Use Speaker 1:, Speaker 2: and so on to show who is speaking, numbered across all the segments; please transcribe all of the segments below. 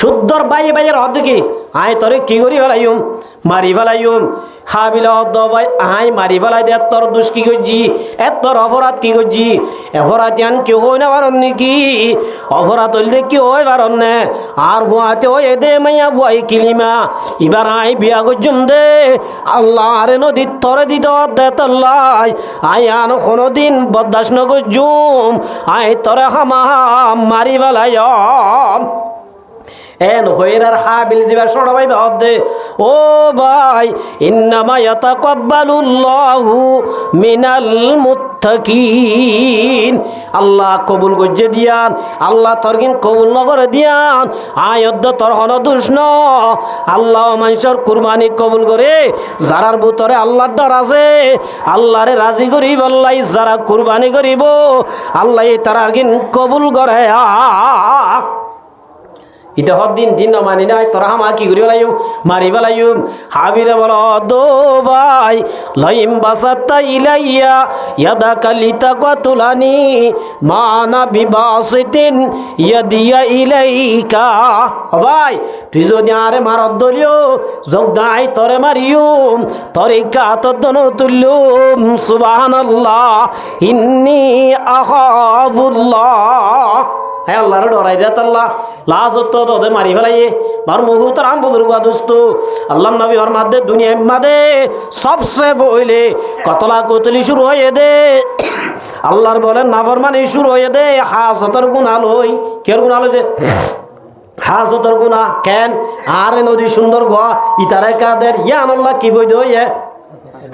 Speaker 1: শুদ্ধর বাইয়ে বাইয়ের হদ কি আয় তরে কি করি ফেলাইম মারি ফেলাইম হাবিলা হদ ভাই আয় মারি ফেলাই দে তোর দুষ কি করছি তোর অপরাধ কি করছি অপরাধ জান কেউ হয় না পারন নাকি অপরাধ হইলে কি হয় পারন না আর হুয়াতে ওই দে মাইয়া বুয়াই কিলিমা এবার আয় বিয়া করছুম দে আল্লাহ আরে নদীর তরে দিত দে তল্লাই আয় আন কোনোদিন বরদাস্ত ন করছুম আয় তরে হামা মারি ফেলাই এন হইরার হাবিল জিবা শোনা ভাই দে ও ভাই ইন্নামা ইয়াতাকাব্বালুল্লাহু মিনাল মুত্তাকিন আল্লাহ কবুল গজ্জে দিয়ান আল্লাহ তরকিন কবুল নগরে দিয়ান আয়দ্দ তোর হন দুষ্ণ আল্লাহ মানুষের কুরবানি কবুল করে যারার ভিতরে আল্লাহর ডর আছে আল্লাহরে রাজি করিব আল্লাহ যারা কুরবানি করিব আল্লাহ তারার কিন কবুল করে ইতে হদ্দিন দিন মানি নাই তোরা হামা কি করি ফেলাইম মারি ফেলাইম হাবিরে বল দো ভাই লইম বাসাত্তা ইলাইয়া ইয়াদা কালিতা কতুলানি মানা বিবাসিতিন ইয়াদিয়া ইলাইকা ভাই তুই যদি আরে মারত দলিও যোগদাই তরে মারিউম তরে কাতদন তুল্লুম সুবহানাল্লাহ ইন্নী আখাফুল্লাহ হ্যাঁ আল্লাহরে ডরাই দে আল্লাহ লাজত তো ওদের মারি ফেলাইয়ে বার মুহু তোর আম বুজুর্গ দোস্ত আল্লাহ নবী ওর মাদে দুনিয়া মাদে সবসে বইলে কতলা কতলি শুরু হয়ে দে আল্লাহর বলেন নাফরমানি শুরু হয়ে দে হাজতর গুনাহ লই কের গুনাহ লইছে হাজতর গুনাহ কেন আরে নদী সুন্দর গোয়া ইতারে কাদের ইয়ান আল্লাহ কি বই দইয়ে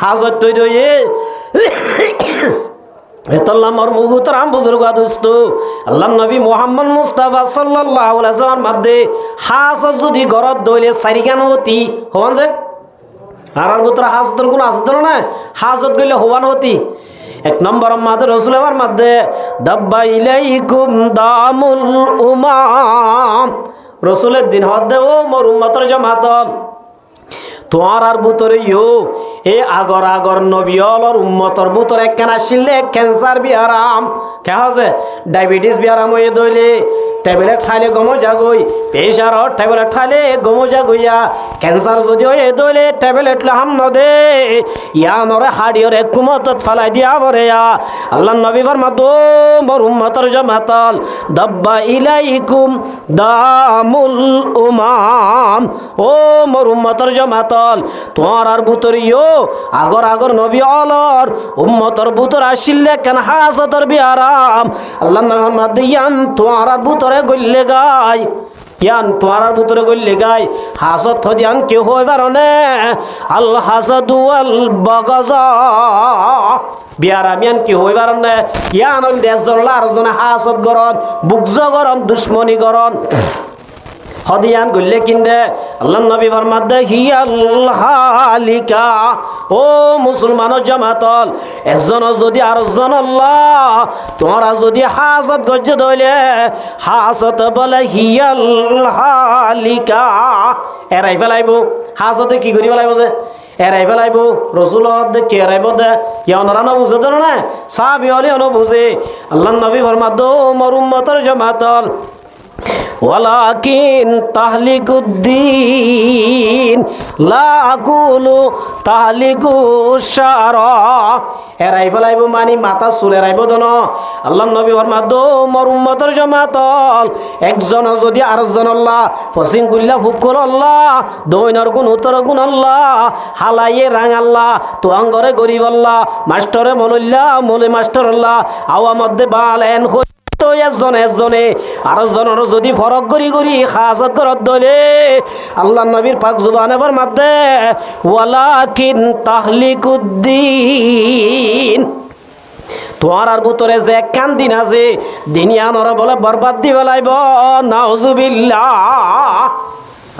Speaker 1: হাজত তৈ দইয়ে এতল্লাহ মর মুহূর্তরাম বুজুর্গ দোস্ত আল্লাহ নবী মুহাম্মদ মুস্তাফা সাল্লাল্লাহু আলাইহি ওয়াসাল্লাম মাদে হাজ যদি গরত দইলে সারিগান হতি হন যে আর বুতরা হাজতর কোন আছে তো না হাজত গইলে হওয়ান হতি এক নম্বর মাদে রাসূল আমার মাদে দাব্বা ইলাইকুম দামুল উমাম রাসূলের দিন হদে ও মোর উম্মতের জামাতল তোমার আর বুতরে ইও এ আগর আগর নবিয়লর উম্মতর বুতর একখান আসলে ক্যান্সার বিহারাম কে হচ্ছে ডায়াবেটিস বিহারাম হয়ে দইলে ট্যাবলেট খাইলে গমো যাগই প্রেশার ট্যাবলেট খাইলে গমো যাগইয়া ক্যান্সার যদি হয়ে দইলে ট্যাবলেট লাহাম নদে ইয়ানরে হাড়িয়র এক কুমতত ফালাই দিয়া বরেয়া আল্লাহ নবী ফরমাতো মোর উম্মতর জামাতল দাব্বা ইলাইকুম দামুল উমাম ও মোর উম্মতর জামাতল তোমার আর বুতরিও আগর আগর নবী অলর উম্মতর বুতর আসিলে কেন হাজতর বিহারাম আল্লাহ নাম দিয়ান তোমার আর বুতরে গইলে গাই ইয়ান তোমার আর বুতরে গইলে গাই হাজত হদিয়ান কেউ হই পারনে আল হাসাদু আল বাগাজা বিহারামিয়ান কি হই পারনে ইয়ান হইল দেশজন আর জনে হাজত গরন বুকজ গরন দুশ্মনী গরন হদিয়ান গল্লে কিনদে আল্লাহ নবী ফরমাদে হিয়াল হালিকা ও মুসলমানের জামাতল একজন যদি আরেকজন আল্লাহ তোমরা যদি হাজত গজ্জ দইলে হাজত বলে হিয়াল হালিকা এরাই ফেলাইব হাজতে কি করি ফেলাইব যে এরাই ফেলাইব রসুল দেখি এরাইব দে ইয়ানরা বুঝে দেন না সাহাবি হলে বুঝে আল্লাহ নবী ফরমাদে ও মোর উম্মতের জামাতল ওয়ালাকিন তাহলিকুদ্দিন লা আকুলু তাহলিকুশারা এরাই ফেলাইব মানি মাথা চুল এরাইব দন আল্লাহ নবী ফরমাদো মোর উম্মতের জামাতল একজন যদি আরেকজন আল্লাহ ফসিং কুল্লা ফুকল আল্লাহ দৈনর গুণ উত্তর গুণ আল্লাহ হালাইয়ে রাং আল্লাহ তো আঙ্গরে গরিব আল্লাহ মাস্টরে মলল্লা মলে মাস্টার আল্লাহ আওয়া মধ্যে বালেন তো একজনে আরেকজনের যদি ফরক করি করি হাজত করত দলে আল্লাহ নবীর পাক জুবানে ফরমাতে ওয়ালাকিন তাহলিকুদ্দিন তোমার আর ভিতরে যে কান দিন আছে দিনিয়ানরা বলে বরবাদ দি ফেলাইব নাউজুবিল্লাহ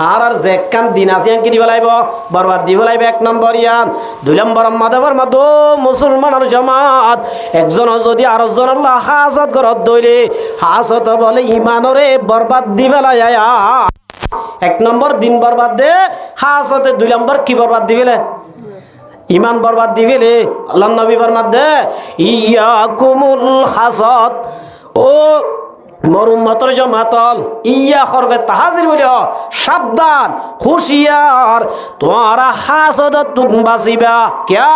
Speaker 1: আর যে কান দিন আছে কি দি ফেলাইব বরবাদ দি ফেলাইব এক নম্বর ইয়ান দুই নম্বর মাদাবার মাদো মুসলমানের জামাত একজন যদি আরেকজন আল্লাহ হাজত করত দইলে হাজত বলে ইমানরে বরবাদ দি ফেলাইয়া এক নম্বর দিন বরবাদ দে হাজতে দুই নম্বর কি বরবাদ দি ফেলে ইমান বরবাদ দি ফেলে আল্লাহর নবী ফরমাত দে ইয়াকুমুল হাসাদ ও মোর উম্মতর জমাতল ইয়া করবে তাহাজির বলি সাবধান হুশিয়ার তোমারা হাসাদত তুম বাসিবা কিয়া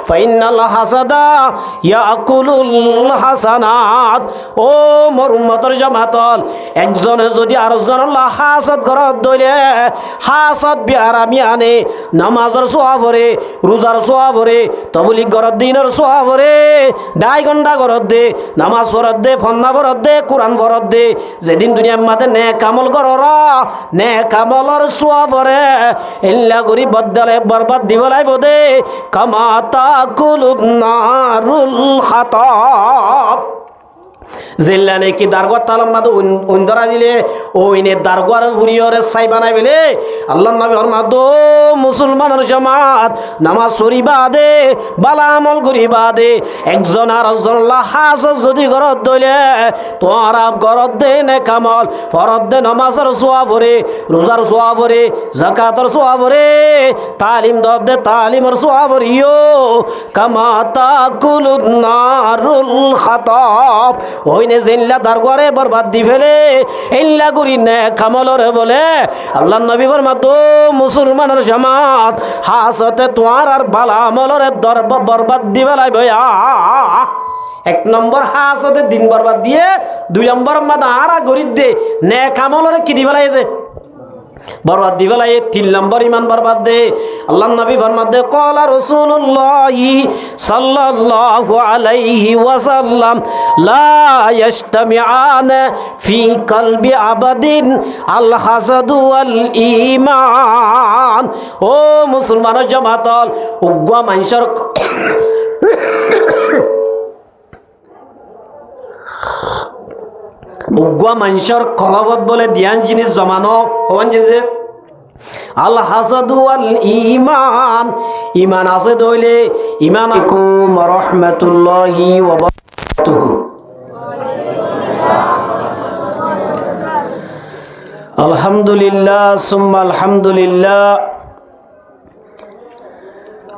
Speaker 1: ফাইনাল হাসাদা ইয়াকুলুল হাসানাত। ও মোর উম্মতর জমাতল একজনে যদি আরেকজনের হাসদ ঘরত দইলে হাসদ বিয়ার আমি আনে নামাজের সোয়াবরে রোজার সোয়াবরে তবলিগ ঘরত দিনের সোয়াবরে 2.5 ঘন্টা ঘরত দে নামাজ পড়ত দে ফন্না পড়ত দে কোরআন দে যেদিন দুনিয়ার মাঝে নে কামল করর নে কামলর সোয়া পরে এল্লা করি বদলে বরবাদ দিব লাইব দে কামাতা কুলুন নারুল খাতাব। জিল্লা নাকি দারগর তালাম মাদু উন্দরা দিলে ওইনে দারগর হুরিয়রে সাই বানাই বেলে আল্লাহ নবী ফরমাদো মুসলমানের জামাত নামাজ পড়িবা দে বালা আমল করিবা দে একজন আর একজন হাজ যদি ঘরত দইলে তোরা ঘরত দে নে কামল ফরত দে নামাজের সোয়া ভরে রোজার সোয়া ভরে যাকাতের সোয়া ভরে তালিম দে তালিমের সোয়া ভরিও কামাতা কুলুন নারুল খাতাব। ওইনে জিল্লা দারগরে বরবাদ দি ফেলে ইল্লা করি নে কামলরে বলে আল্লাহ নবী ফরমাতো মুসলমানের জামাত হাসতে তোয়ার আর বালা আমলরে বরবাদ দি ফেলাই ভয়া। 1 নম্বর হাসতে দিন বরবাদ দিয়ে 2 নম্বর মাদ আরা গরিব দে নে কামলরে কি দি ফেলাইছে বরবাদ দি ফেলাই। 3 নম্বর ইমান বরবাদ দে আল্লাহ নবী ফরমাত দে ক্বালা রাসূলুল্লাহ সাল্লাল্লাহু আলাইহি ওয়াসাল্লাম লা ইয়াজতামিআনা ফি কলবি আবাদিন আল হাসাদ ওয়াল ঈমান। ও মুসলমানের জামাতল উগ্র মানুষের উগ্র মানুষের কলবত বলে ধ্যান জিনিস জমানো হওয়ান জিনিস আল হাসাদু ওয়াল ঈমান ঈমান আছে দইলে ঈমান আলাইকুম ওয়া রাহমাতুল্লাহি ওয়া বারাকাতুহু। আলহামদুলিল্লাহ সুম্মা আলহামদুলিল্লাহ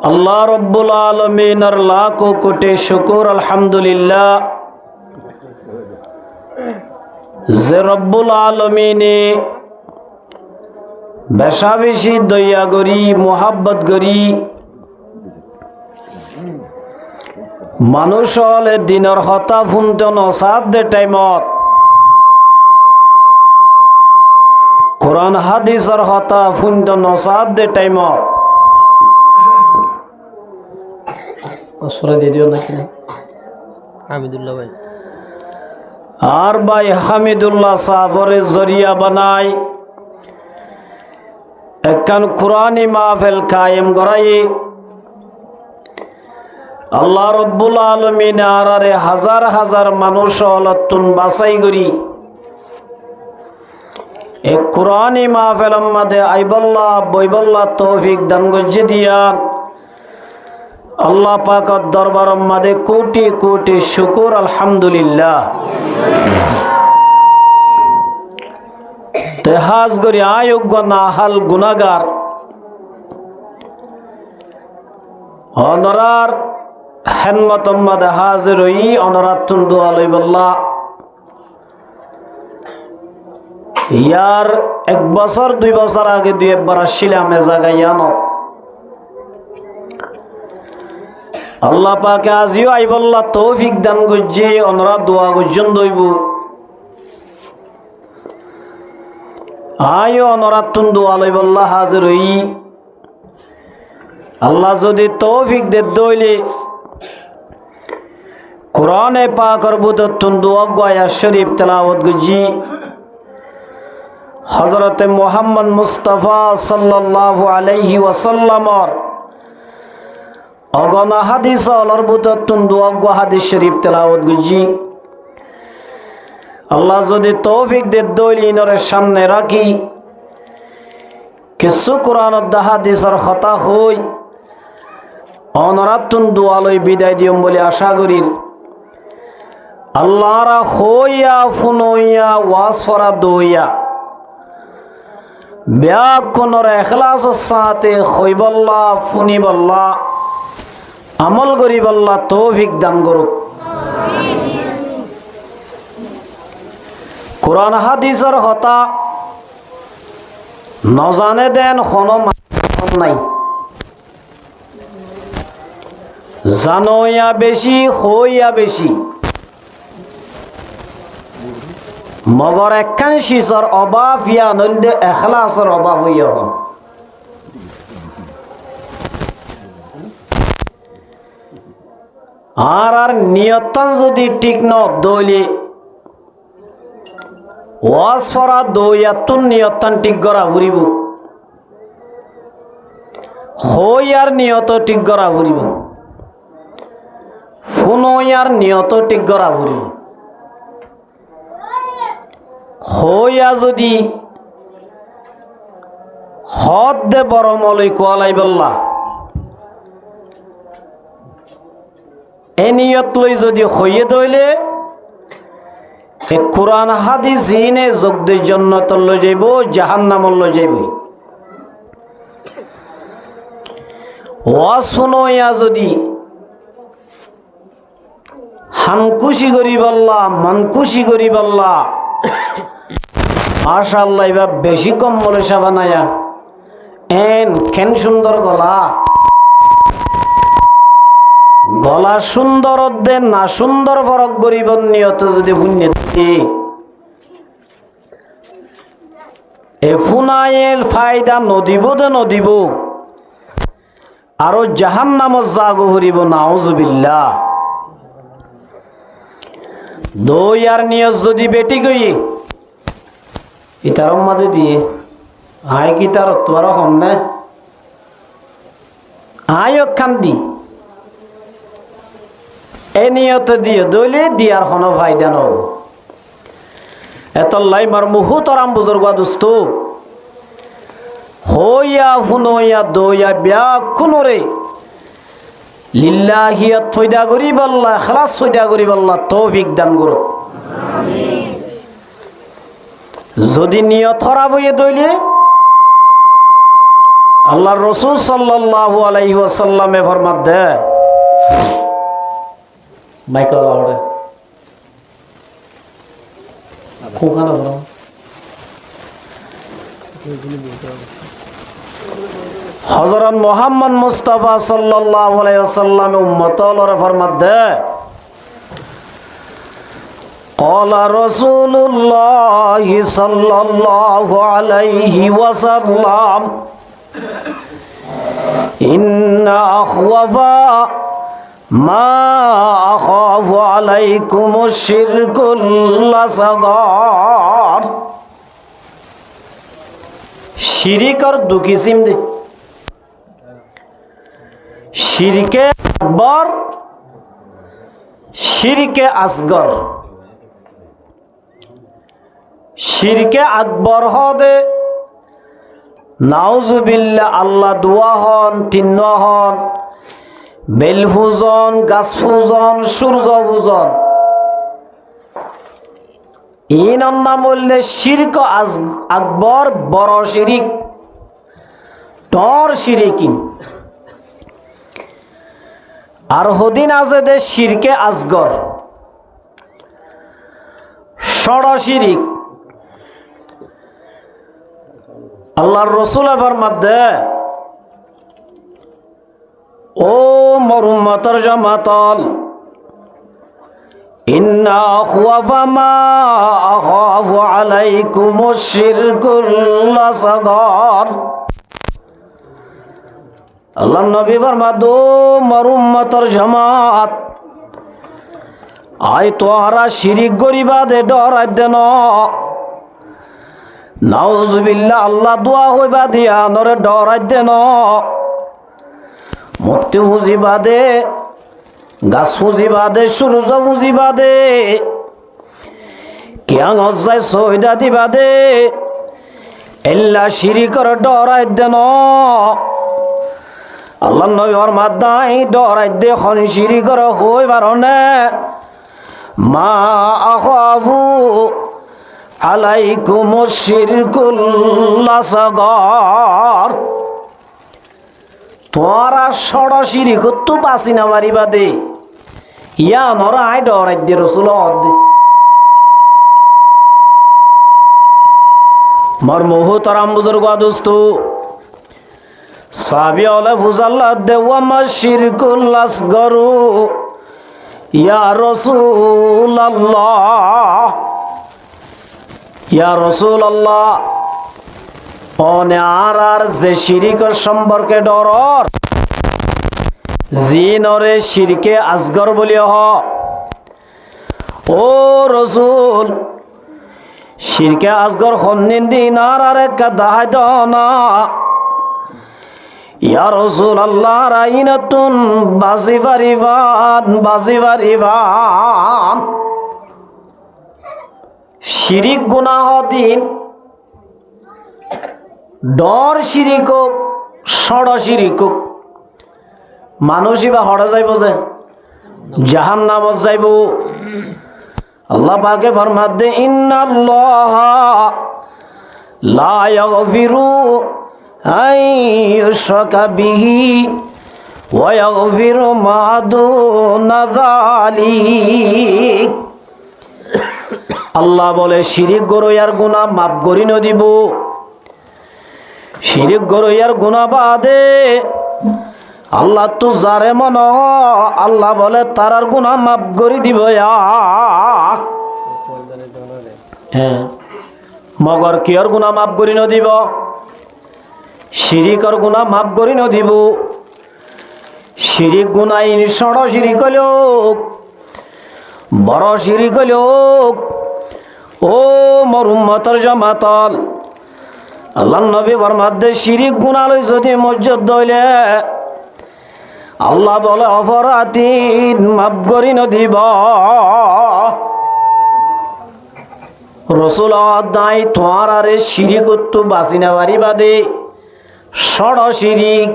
Speaker 1: আল্লাহ রাব্বুল আলামিনের লাখ কোটি শুকর আলহামদুলিল্লাহ যে রব্বুল আলমিনে বেশা বেশি দয়া করি মোহাব্বত করি মানুষ হলে দিনের হতা ফুনতে নসাদ দে টাইমত কোরআন হাদিসের হতা ফুনতে নসাদ দে টাইমত দিয়ে দিও নাকি হামিদুল্লাহ ভাই আর ভাই হামিদুল্লাহ সাহরে জরিয়া বানাই একখান কুরআনি মাহফিল কায়েম করাই আল্লাহ রব্বুল আলামিন আরারে হাজার হাজার মানুষ হলতুন বাছাই করি এক কুরআনি মাহফিল মধ্যে আইবল্লাহ বইবল্লাহ তৌফিক দান গজ্জে দিয়ান আল্লাহ পাকের দরবার মধ্যে কোটি কোটি শুকর আলহামদুলিল্লাহ। তেহাজ করি আয়োগ্য নাহাল গুনাগার অনরার হেনমত মধ্যে হাজির হই অনরাতুন দোয়া লইবল্লাহ ইয়ার 1 বছর 2 বছর আগে 2 একবার আসছিলাম এ জায়গায় ইয়ানত আল্লাহ পাকে আজিও আইবল্লাহ তৌফিক দান গজ্জে অনরা দোয়া গজ্জন দইব আয়ো অনরাতুন দোয়া লইবল্লাহ হাজির হই আল্লাহ যদি তৌফিক দে দইলে কোরআনে পাকের বুততুন দোয়া গয়া শরীফ তেলাওয়াত গজ্জি হযরত মুহাম্মদ মুস্তাফা সাল্লাল্লাহু আলাইহি ওয়াসাল্লামর অগনা হাদিস অলর বুততুন দোয়া গো হাদিস শরীফ তেলাওয়াত গজ্জি আল্লাহ যদি তৌফিক দে দইলে ইনরে সামনে রাখি কিছু কোরআন হাদিসের কথা হই অনরাতুন দোয়া লই বিদায় দিম বলে আশা করি আল্লাহরা হইয়া ফুনইয়া ওয়াসরা দইয়া ব্যাকুনর ইখলাসের সাথে হইবল্লাহ ফুনিবল্লাহ আমল করিবল্লাহ তৌফিক দান করুক। কোরআন হাদিসের হতা নজানে দেন কোনো নাই, জানোয়া বেশি হইয়া বেশি, মগর একখান শিশর অভাব ইয়া নইলে এখলাসের অভাব হইয়া হন। আর নিয়তন যদি ঠিক ন দইলে ওয়াজ ফরা দইয়াতুন নিয়তন ঠিক করা ঘুরিব, হই আর নিয়ত ঠিক করা ঘুরিব, ফুনয়ার নিয়ত ঠিক করা ঘুরিব। হইয়া যদি হদ দে বড় মলই কোয়ালাই বল্লা এ নিয়ত লই যদি হইয়ে দইলে এ কোরআন হাদিস জিনে যোগদের জন্য তল্ল যাইব, জাহান্নামল লই যাইব। ওয়াজ শুনইয়া যদি হানকুশি করি বল্লা মানকুশি করি বল্লা মাশাআল্লাহ এবার বেশি কম বলে সাবানায়া এন কেন সুন্দর গলা, গলা সুন্দর দেন না সুন্দর ফরক গরিব নিয়ত যদি পুণ্য এ ফুনাইল ফায়দা নদিব দে নদিব আরো জাহান্নামত জাগো হরিব নাউজুবিল্লাহ। দই আর নিয়ত যদি বেটি গই ইতার মাঝে দিয়ে আয় কি তার তোমার হম না আয় খান দি এ নিয়ত দিয়ে দইলে দিয়ার কোনো ফায়দা ন এত লাই মার মুহু তরাম বুজুর্গ দুস্ত হইয়া ফুনইয়া দইয়া ব্যাগ কোনরে লিল্লাহিয়া থইদা করি বল্লা খালাস থইদা করি বল্লা তৌফিক দান করো। যদি নিয়ত খারাপ হয়ে দইলে আল্লাহর রাসূল সাল্লাল্লাহু আলাইহি ওয়াসাল্লামে ফরমাত দে মাইকেল আওড়ে কোখানা বলো হযরত মুহাম্মদ মুস্তাফা সাল্লাল্লাহু আলাইহি ওয়াসাল্লামে উম্মতর ফরমাত দে قال رسول الله صلى الله عليه وسلم إن أخوف ما أخاف عليكم الشرك الأصغر শিরিক আর দু কিসিম দে শিরকে আকবর শিরকে আসগর। শিরকে আকবর হদে নাউজুবিল্লাহ আল্লাহ দুয়া হন তিন্ন হন বেল পূজন গাছ পূজন সূর্য পূজন ইন নাম বললে শিরক আকবর বড় শিরিক টর শিরিকিন। আর হদিন আছে দে শিরকে আসগর ষড় শিরিক। আল্লাহর রাসূল ফরমাত দে ও মরুম্মতর জামাতল ইন্না আখওয়াফা মা আখাফু আলাইকুমুশ শিরকুল আসগর। আল্লাহর নবী ফরমাত ও মরুম্মতর জামাত আই তোরা শিরিক গরিবা দে ডরাই দেন নাউজুবিল্লাহ আল্লাহ দোয়া হইবা দিয়া নরে ডরাই দেন মূর্তি বুঝিবা দে গাছ বুঝিবা দে সূর্য বুঝিবা দে কিয়াং হজ্জায় সইদা দিবা দে এল্লা শিরিকর ডরাই দেন। আল্লাহ নবী ফরমাত দাই ডরাই দে খন শিরিকর হইবার নে মা আখাফু আলাইকুমুশ শিরকুল আসগর। তোরা ষড় শিরিক তো বাঁচি না পারিবা দে ইয়া নরা আই ডরাই দে রাসূল দে মরমুহতারাম বুজুর্গ দোস্ত সাহাবী ওলা ফুজাল্লাহ দেওয়ামা শিরকুল আসগরু ইয়া রাসূলুল্লাহ ইয়া রাসূলুল্লাহ অনে আর যে শিরিকের সম্পর্কে ডরর জিনরে শিরকে আসগর বলিয়া হ ও রাসূল শিরকে আসগর হন্নিন দিন আর একটা দাহাই দনা ইয়া রাসূলুল্লাহ রাইনাতুন বাজি পারিবান শিরিক গুনাহ দিন ডর শিরিক ষড় শিরিক মানুষই বা হড়ে যাইব যে জাহান্নামত যাইব আল্লাহ পাকে ফরমাত দে ইন্নাল্লাহা লা ইয়াগফিরু আন ইউশরাকা বিহি ওয়া ইয়াগফিরু মা দুনা যালিক আল্লাহ বলে শিরিক গরইয়ার গুনাহ মাফ করি ন দিব শিরিক গরইয়ার গুনাহ বাদে আল্লাহ তো যারে মন আল্লাহ বলে তারার গুনাহ মাফ করে দিব হ্যাঁ মগর কিয়র গুনাহ মাফ করি ন দিব শিরিকর গুনাহ মাফ করি ন দিব শিরিক গুনাহ ষড় শিরিক হলো বড় শিরিক হলো ও মোর উম্মতের জামাতল আল্লাহর নবী ফরমাত দে শিরিক গুনাহ লই যদি মসজিদ দইলে আল্লাহ বলে অপরাধীন মাফ করি ন দিব রসুল দাই তোমার আরে শিরিক তো বাঁচি না বাড়ি বাদে ষড় শিরিক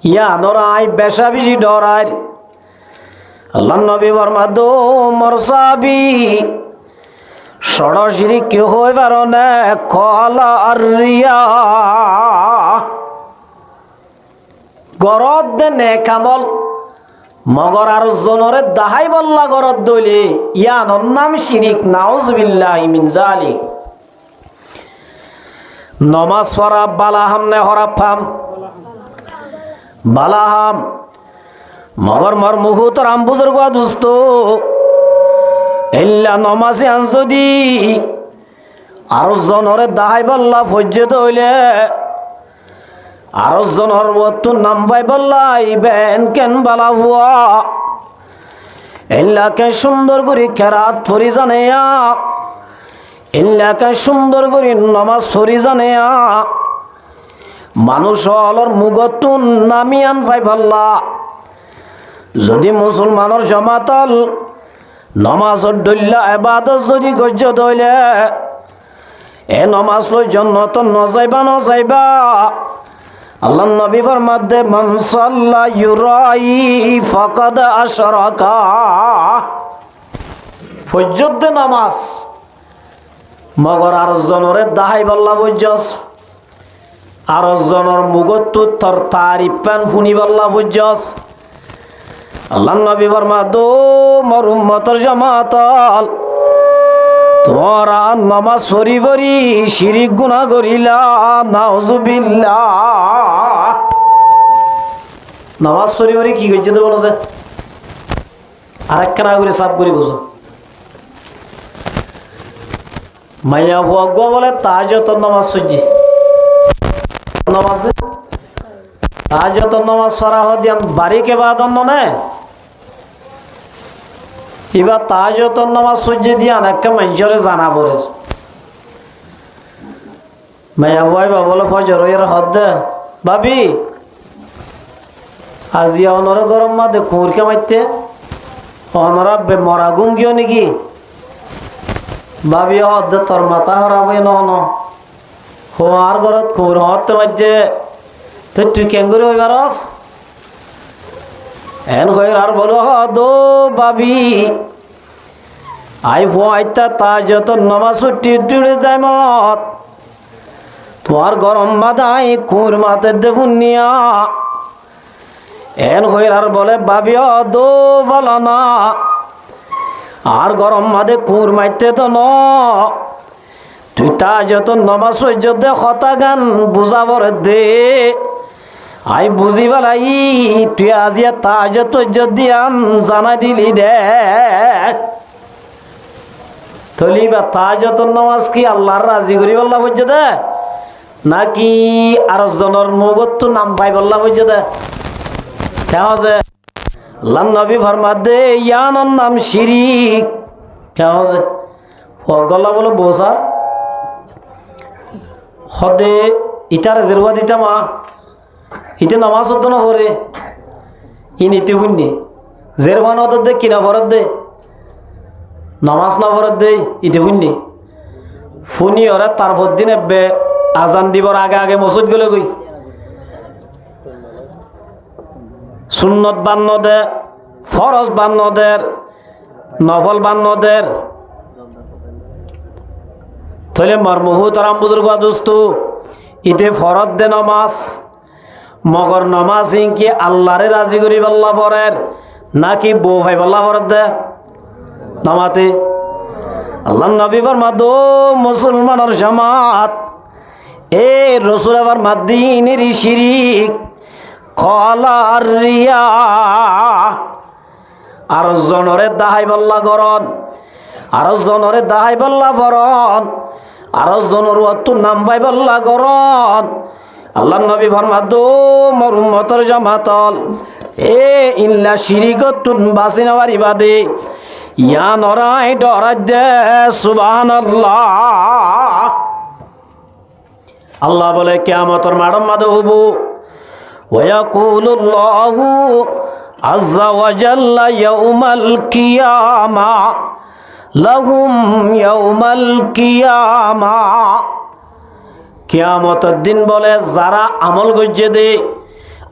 Speaker 1: ইয়া নরাই বেশা বেশি ডরাই আল্লাহ নবী ফরমাত দো মরসাবি ষড় শিরিক কি হই পারো না কলা আর রিয়া গরদ দে নে কামল মগর আর জনরে দাহাই বল্লা গরদ দইলে ইয়ানোর নাম শিরিক নাউজুবিল্লাহি মিন জালিক নমাজ পড়া বালাহাম নে হরাফাম বালাহাম মগর মর মুহুতর আম বুজুর্গ দুস্ত এল্লা নমাজে আন যদি আর জনরে দাহাই বল্লা ফজ্জে দইলে আর জনর বতু নাম ভাই বললাই বেন কেন বালা হুয়া এলাকে সুন্দর করে কেরাত পড়ি জানে এলাকে সুন্দর করে নামাজ পড়ি জানে মানুষ অলর মুগতুন নামিয়ান ভাই বললা যদি মুসলমানের জমাতল নমাজর দল্লা এবাদত যদি গজ্য দইলে এ নমাজ লই জন্নত নজাইবা আল্লাহ নবী ফরমাত দে মান সাল্লা ইউরাই ফাকাদ আশরাকা ফজর নামাজ মগর আর জনরে দাহাই বল্লা বুঝছস আর জনর মুগত তর তারিফান ফুনি বল্লা বুঝছস আল্লাহ নবী ফরমাত দো মোর উম্মতের জামাতল তোরা নামাজ পড়ি পড়ি শিরিক গুনাহ করিলা নাউজুবিল্লাহ নামাজ পড়ি পড়ি কি কইছে তো বলো যে আরেকখানা করে সাফ করে বুঝো মাইয়া ভগব বলে তাহাজ্জুদ নামাজ পড়ছি নামাজ তাহাজ্জুদ নামাজ পড়া হদিয়ান বাড়িকে বাদন না এবার তাহাজ্জুদ নামাজ সূর্য দিয়ে অনেককে মানুষরে জানা পড়ে মাইয়া ভাই বলে ফজর এর হদ দে ভাবি আজি অনর গরম মাদে কুরকে মাইতে অনরা মরা গুম গিয়ে নাকি ভাবি হদ তোর মাথা হরাবে ন হওয়ার ঘরত কুর হতে মাঝে তুই কেন করে হইবারস এন কইর আর বলো দো বাবি আই আইতা তাহাজ্জুদ নামাজ টিটুড়ে যায় মত তোমার গরম বাদাই কুর মাতে দেবুনিয়া এন কইর আর বলে বাবি দো বলো না আর গরম মাদে কুর মাইতে তো ন তুই তাহাজ্জুদ নামাজ সহ্য দে কথা গান বুঝাবর দে আই বুঝি বেলাই তুই আজিয়া তাহাজ্জুদ সহ্য দিয়ান জানাই দিলি দে তলি বা তাহাজ্জুদ নামাজ কি আল্লাহর রাজি করি বললা বুঝছে দে নাকি আর জনের মুগত নাম পাই বললা বুঝছে দে কেন যে আল্লাহ নবী ফরমাত দে ইয়ানোর নাম শিরিক কেন যে গল্লা বলো বসার হদে ইটারে জেরুয়া দিতামা ইতে নামাজ হতো না ভরে ই নীতি শুনি জেরবান হত দে কিনা ভরত দে নামাজ না ভরত দে ইতে শুনি শুনি ওরা তারপর দিন এবে আজান দিবর আগে আগে মসজিদ গেলে গই সুন্নত বান্ন দে ফরজ বান্ন দের নফল বান্ন দের তাহলে মর্মহু তারাম বুজুর্গ দোস্ত ইতে ফরত দে নমাজ মগর নমাজ কি আল্লাহরে রাজি করি বল্লা পরের নাকি বউ ভাই বল্লা পরের দে নমাতে আল্লাহ নবী ফরমা দো মুসলমানের জামাত এ রসুল আবার মাদ্দিনের শিরিক কলার রিয়া আর জনরে দাহাই বল্লা গরন আর জনরে দাহাই বল্লা বরন আর জনর অত নাম পাই বল্লা গরন আল্লাহ নবী ফরমা দো মোর উম্মতের জামাতল এ ইল্লা শিরিকতুন বাসিনা বাড়ি বাদে ইয়া নরাই ডরাই দে সুবহানাল্লাহ আল্লাহ বলে কিয়ামতের মাঠে মাদে হব ওয়ায়াকুলুল্লাহু আজ্জা ওয়া জাল্লা ইয়াউমাল কিয়ামা লাহুম ইয়াউমাল কিয়ামা কিয়ামতের দিন বলে যারা আমল গজ্জে দে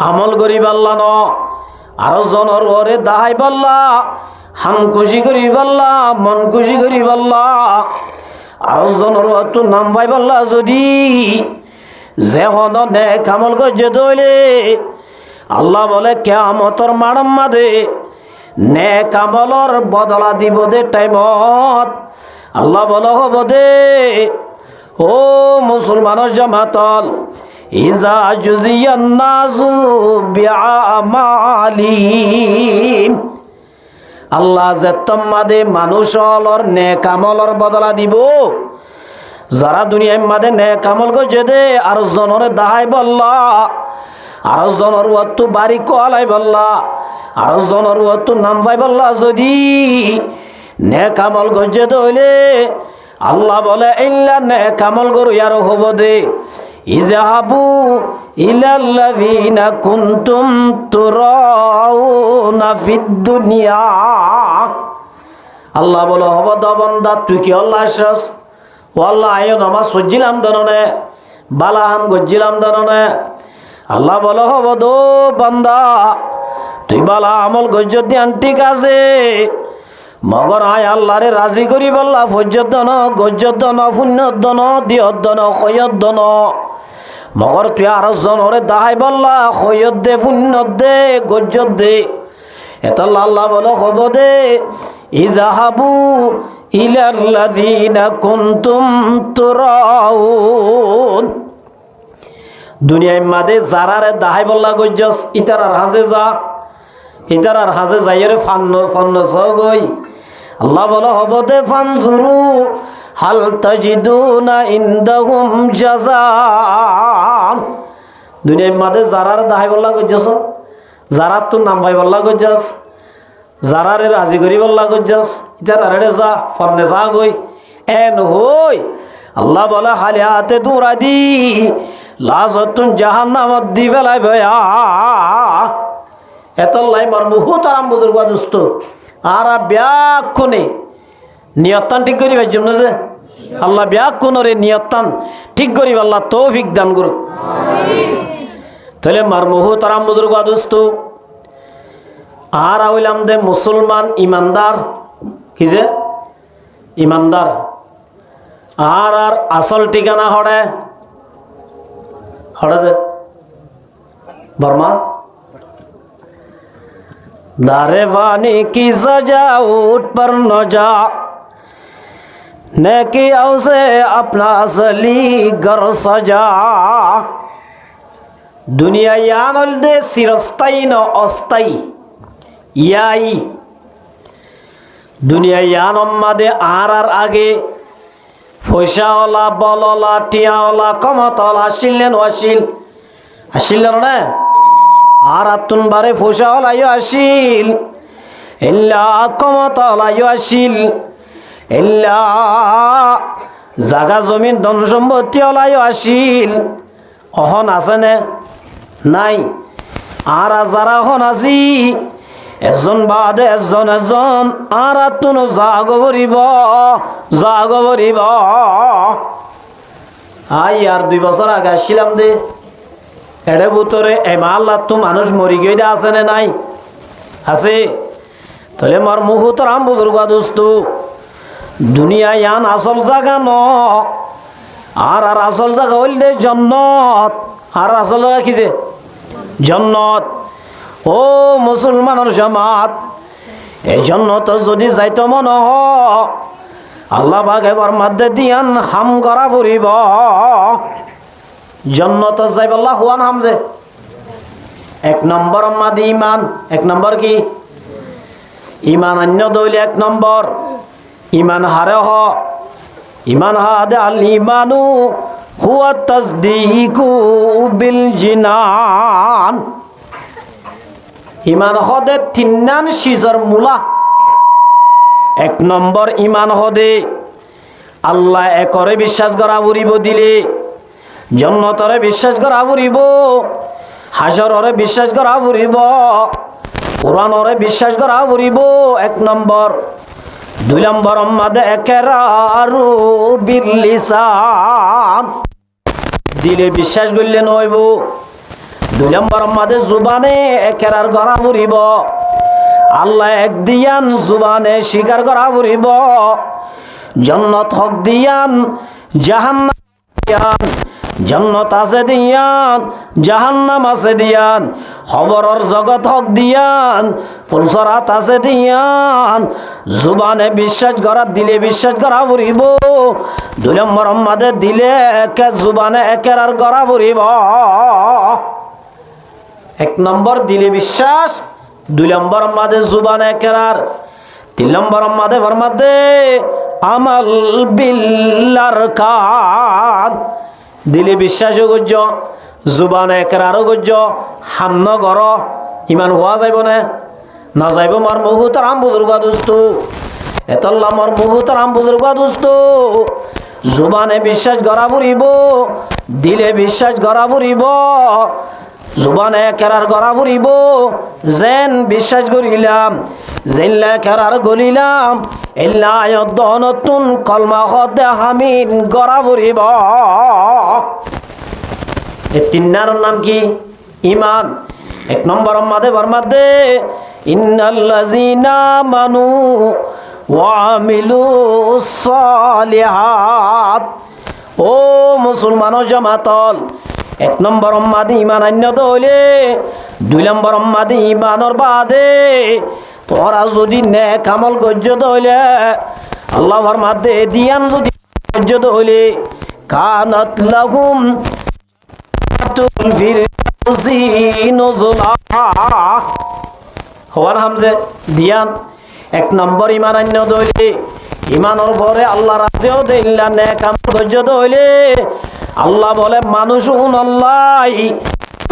Speaker 1: আমল করি পাল্লা ন আর জনর ওরে দাহাই পাল্লা হাম খুশি করি পাল্লা মন খুশি করি পাল্লা আর জনর তো নাম পাই পাল্লা যদি যে হন নেক আমল গজ্জে দইলে আল্লাহ বলে কিয়ামতের মাড়ম মাদে নেক আমলর বদলা দিব দে টাইমত আল্লাহ বলে হব দে ও মুসলমানের জামাতল ইজা জুজিয়ান নাসু বিআমালিহিম আল্লাহ যে তোমাদে মানুষর নেক আমলর বদলা দিব যারা দুনিয়ার মাদে নেক আমল করছে দে আর জনরে দাহাই বল্লা আর জনর অত বাড়ি কোয়ালাই বল্লা আর জনর অত নাম পাই বল্লা যদি নেক আমল করছে দইলে আল্লাহ বলে ইল্লা নেক আমল করু আর হব দে ইজাহাবু ইলাল্লাযিনা কুনতুম তুরাউনা ফিদ দুনিয়া আল্লাহ বলে হব দ বান্দা তুই কি আল্লাহ আসাস ও আল্লাহ আয় নামাজ সজ্জিলাম দননে বালাহাম গজ্জিলাম দননে আল্লাহ বলে হব দো বান্দা তুই বালা আমল গজ্জত দিয়ান ঠিক আছে মগর আয় আল্লাহরে রাজি করি বললা ফজ্জত দন গজ্জত দন পুণ্যত দন দিয়ত দন খয়ত দন মগর তুই আর জনরে দাহাই বললা খয়ত দে পুণ্যত দে গজ্জত দে এটা আল্লাহ বলে হব দে ইজাহাবু ইলাল্লাযিনা কুনতুম তুরাউন দুনিয়ার মাদে যারারে দাহাই বললা গজ্জস ইতার আর হাজে যা ইতার আর হাজে যাইরে ফান্ন সগই আল্লাহ বলে হব দে ফানজুরু হাল তাজিদুনা ইনদাহুম জাযা দুনিয়ার মাদে যারার দাহাই বললা গজ্জস যারার তো নাম ভাই বললা গজ্জস যারারে রাজি করি বললা গজ্জস ইতার আরে যা ফান্নে যা গই এন হই আল্লাহ বলে হালি হাতে দৌড়া দি লাজতুন জাহান্নামত দি ফেলাই ভয়া এতলাই মার বহুত আরাম বুজুর্গ দোস্ত আর ব্যাক কোনে নিয়তান ঠিক করি ভাই জন্য যে আল্লাহ ব্যাক কোনরে নিয়তান ঠিক করি আল্লাহ তৌফিক দান করুক তাহলে মার বহুত আরাম বুজুর্গ দোস্ত আর আইলাম দে মুসলমান ইমানদার কি যে ইমানদার আর আর আসল ঠিকানা হড়ে হড়ে যে বর্মা दारे वानी की सजा उठ पर न जा नेकियों से अपना असली घर सजा दुनिया यानल दे सिरस्ताई न अस्ताई याई दुनिया यानम मादे आर आगे फैसाওয়ালা বলওয়ালা টিয়াওয়ালা কমতওয়ালা আসিলেন আসিলেন না আর আতুন বারে ফৈসাওয়ালা আসিল ইল্লা কমতওয়ালা আসিল ইল্লা জাগা জমিন ধন সম্পত্তি ওলাই আসিল অহন আছে নে নাই আর যারা হন আজি এজন বাদে এজন আর তুন জাগ ভরিব আই আর 2 বছর আগে আসছিলাম দে এড়ে ভিতরে এমাল্লা তো মানুষ মরি গিয়ে আছে না নাই আছে তাহলে মার মুহূর্তর আম বুজুর্গ দোস্ত দুনিয়া ইয়ান আসল জায়গা ন আর আসল জায়গা হইল দে জন্নত আর আসল জায়গা কি যে জন্নত ও মুসলমানের জামাত এই জন্নত যদি যাইতো মন আল্লাহ পাক এবার মধ্যে দিয়ান হাম করা পড়িব জন্নত যাইব আল্লাহ হুয়ান হাম যে 1 নম্বর মাদি ইমান 1 নম্বর কি ইমান অন্য দইলে 1 নম্বর ইমান হারে হ ইমান হাদে আল ইমানু হুয়া তাসদীকু বিল জিনান ইমান হদে 3 নান সিজর মূলা 1 নম্বর ইমান হদে আল্লাহ একরে বিশ্বাস করা বুড়িব দিলে জন্নতরে বিশ্বাস করা বুড়িব হাসররে বিশ্বাস করা বুড়িব কোরআনরে বিশ্বাস করা বুড়িব 1 নম্বর 2 নম্বর মাদে একরারু বিল লিসান দিলে বিশ্বাস করলে নইব 2 নম্বর মাদে জুবানে একরার করা বুড়িব আল্লাহ এক দিয়ান জুবানে স্বীকার করা বুড়িব জান্নাত হক দিয়ান জাহান্নাম দিয়ান জান্নাত আছে দিয়ান জাহান্নাম আছে দিয়ান খবরের জগৎ হক দিয়ান ফুলসরাত আছে দিয়ান জুবানে বিশ্বাস করা দিলে বিশ্বাস করা বুড়িব 2 নম্বর মাদে দিলে কে জুবানে একরার করা বুড়িব 1 নম্বর দিলে বিশ্বাস 2 নম্বর মাদে জুবানে একরার 3 নম্বর মাদে ফরমাতে আমাল বিল আরকান দিলে বিশ্বাস গজ্জ জুবানে একরার গজ্জ হামন গর ইমান হওয়া যাইব না যাইব মার মুহূর্তর আম বুজুর্গ দোস্ত এতল্লা মার মুহূর্তর আম বুজুর্গ দোস্ত জুবানে বিশ্বাস করা বুড়িব দিলে বিশ্বাস করা বুড়িব জুবানে কেরার করা বুড়িব যেন বিশ্বাস করিলাম জেনলা কেরার গলিলাম এল্লা নতুন কলমা হদে হামিন গড়া বুড়িব এই 3 নার নাম কি ইমান 1 নম্বর মাদে বরমাদে ইন্নাল্লাযিনা মানু ওয়া আমিলুস সালিহাত ও মুসলমান জামাতল 1 নম্বর মাদি ইমান অন্য দলে 2 নম্বর মাদি ইমানর বাদে তোরা যদি নেক আমল গজ্জ দলে আল্লাহর মাদে দিয়ান যদি গজ্জ দলে কানাত লাহুম তুল ফিরদাউসি নুজুলা হওয়ার হামজে দিয়ান 1 নম্বর ইমান অন্য দলে ইমানর পরে আল্লাহ রাজিও দিল্লা নেক আমল গজ্জ দলে আল্লাহ বলে মানুষ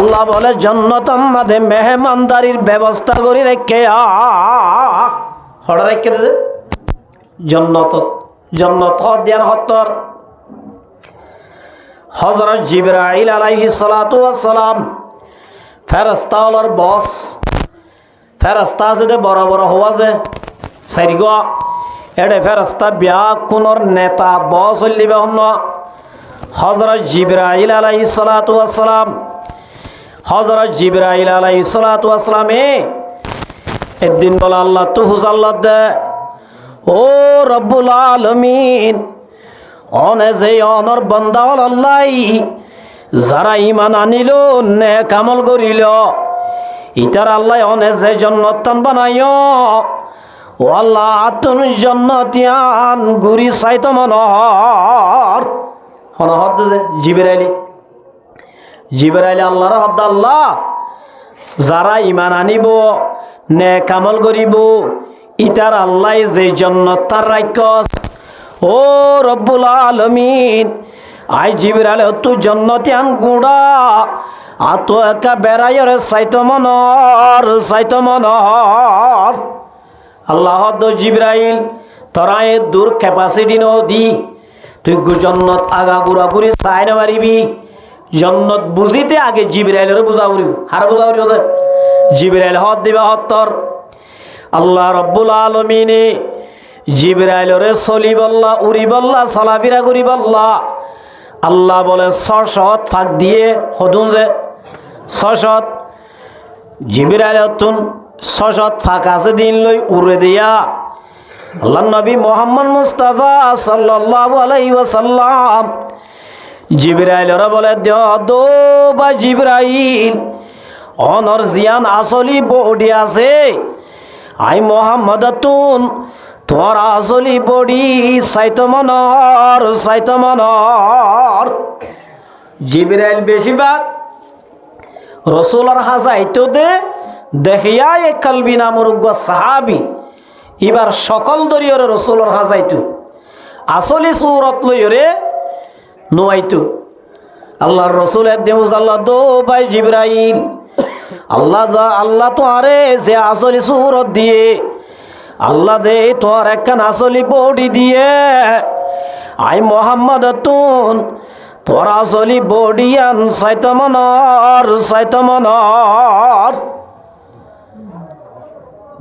Speaker 1: আল্লাহ বলে জান্নাতের মধ্যে মেহমানদারির ব্যবস্থা করে রেখে হড়া রেখে দিয়েছে জান্নাত দিয়ান হত্তর হযরত জিবরাইল আলাইহিস সালাতু ওয়াস সালাম ফেরেশতা হলোর বস ফেরেশতা আছে বড় বড় হওয়া যে সাইরিগো এডে ফেরেশতা বিয়া কোনর নেতা বস হইলিবে হন হযরত জিবরাইল আলাইহিস সালাতু ওয়াস সালাম হযরত জিবরাইল আলাইহিস সালাতু ওয়াস সালাম একদিন বলে আল্লাহ তু হুজাল্লাহ দে ও রব্বুল আলামিন অনে যে অনর বান্দা আল্লাহ যারা ঈমান আনিল নেক আমল করিল ইতার আল্লাহ অনে যে জান্নাত বানাইও ও ও আল্লাহ তুমি জান্নাতিয়ান গুরি সাইতো মনহর হনহদ যে জিবরাইল আল্লাহর হদ আল্লাহ যারা ঈমান আনিব নেক আমল করিব ইতার আল্লাহ যে জান্নাত তার রাখস ও রব্বুল আলামিন আই জিবরাইল তু জান্নাতিয়ান গুড়া আতো একা বেড়াইয়ের সাইতো মনহর আল্লাহ দো জিবরাইল তোরা এ দূর ক্যাপাসিটি নদী তুই জন্নত আগা গুড়া গুড়ি চাই না মারিবি জন্নত বুঝিতে আগে জিবরাইলের বুঝাউরি হার বুঝাউরি হচ্ছে জিবরাইল হদ দিবা হত্তর আল্লাহ রব্বুল আলমিনে জিবরাইলরে চলি বল্লা উড়ি বল্লা চলাফিরা করি বল্লা আল্লাহ বলে ছশত ফাঁক দিয়ে সদুন যে ছশত জিবরাইল তুন ছশত ফাঁক আছে দিন লই উড়ে দিয়া আল্লাহ নবী মুহাম্মদ মুস্তাফা সাল্লাল্লাহু আলাইহি ওয়াসাল্লাম জিবরাইলরে বলে দো বা জিবরাইল অনর জিয়ান আসলি বডি আছে আই মুহাম্মদ তুন তোর আসলি বডি সাইতমনর জিবরাইল বেশিরভাগ রসুলার হাজাইতো দে দেখিয়া এ কালবি নামর সাহাবি এবার সকল দরিয়রে রসুলার হাজাইতো আসলি সূরত লইরে নোয়াইতো আল্লাহর রসুলের দেউজ আল্লাহ দো ভাই জিবরাইল আল্লাহ তো আরে যে আসলি সূরত দিয়ে আল্লাহ দে তোর একখান আসলি বডি দিয়ে আই মোহাম্মদ তুন তোর আসলি বডি আন সাইতমনর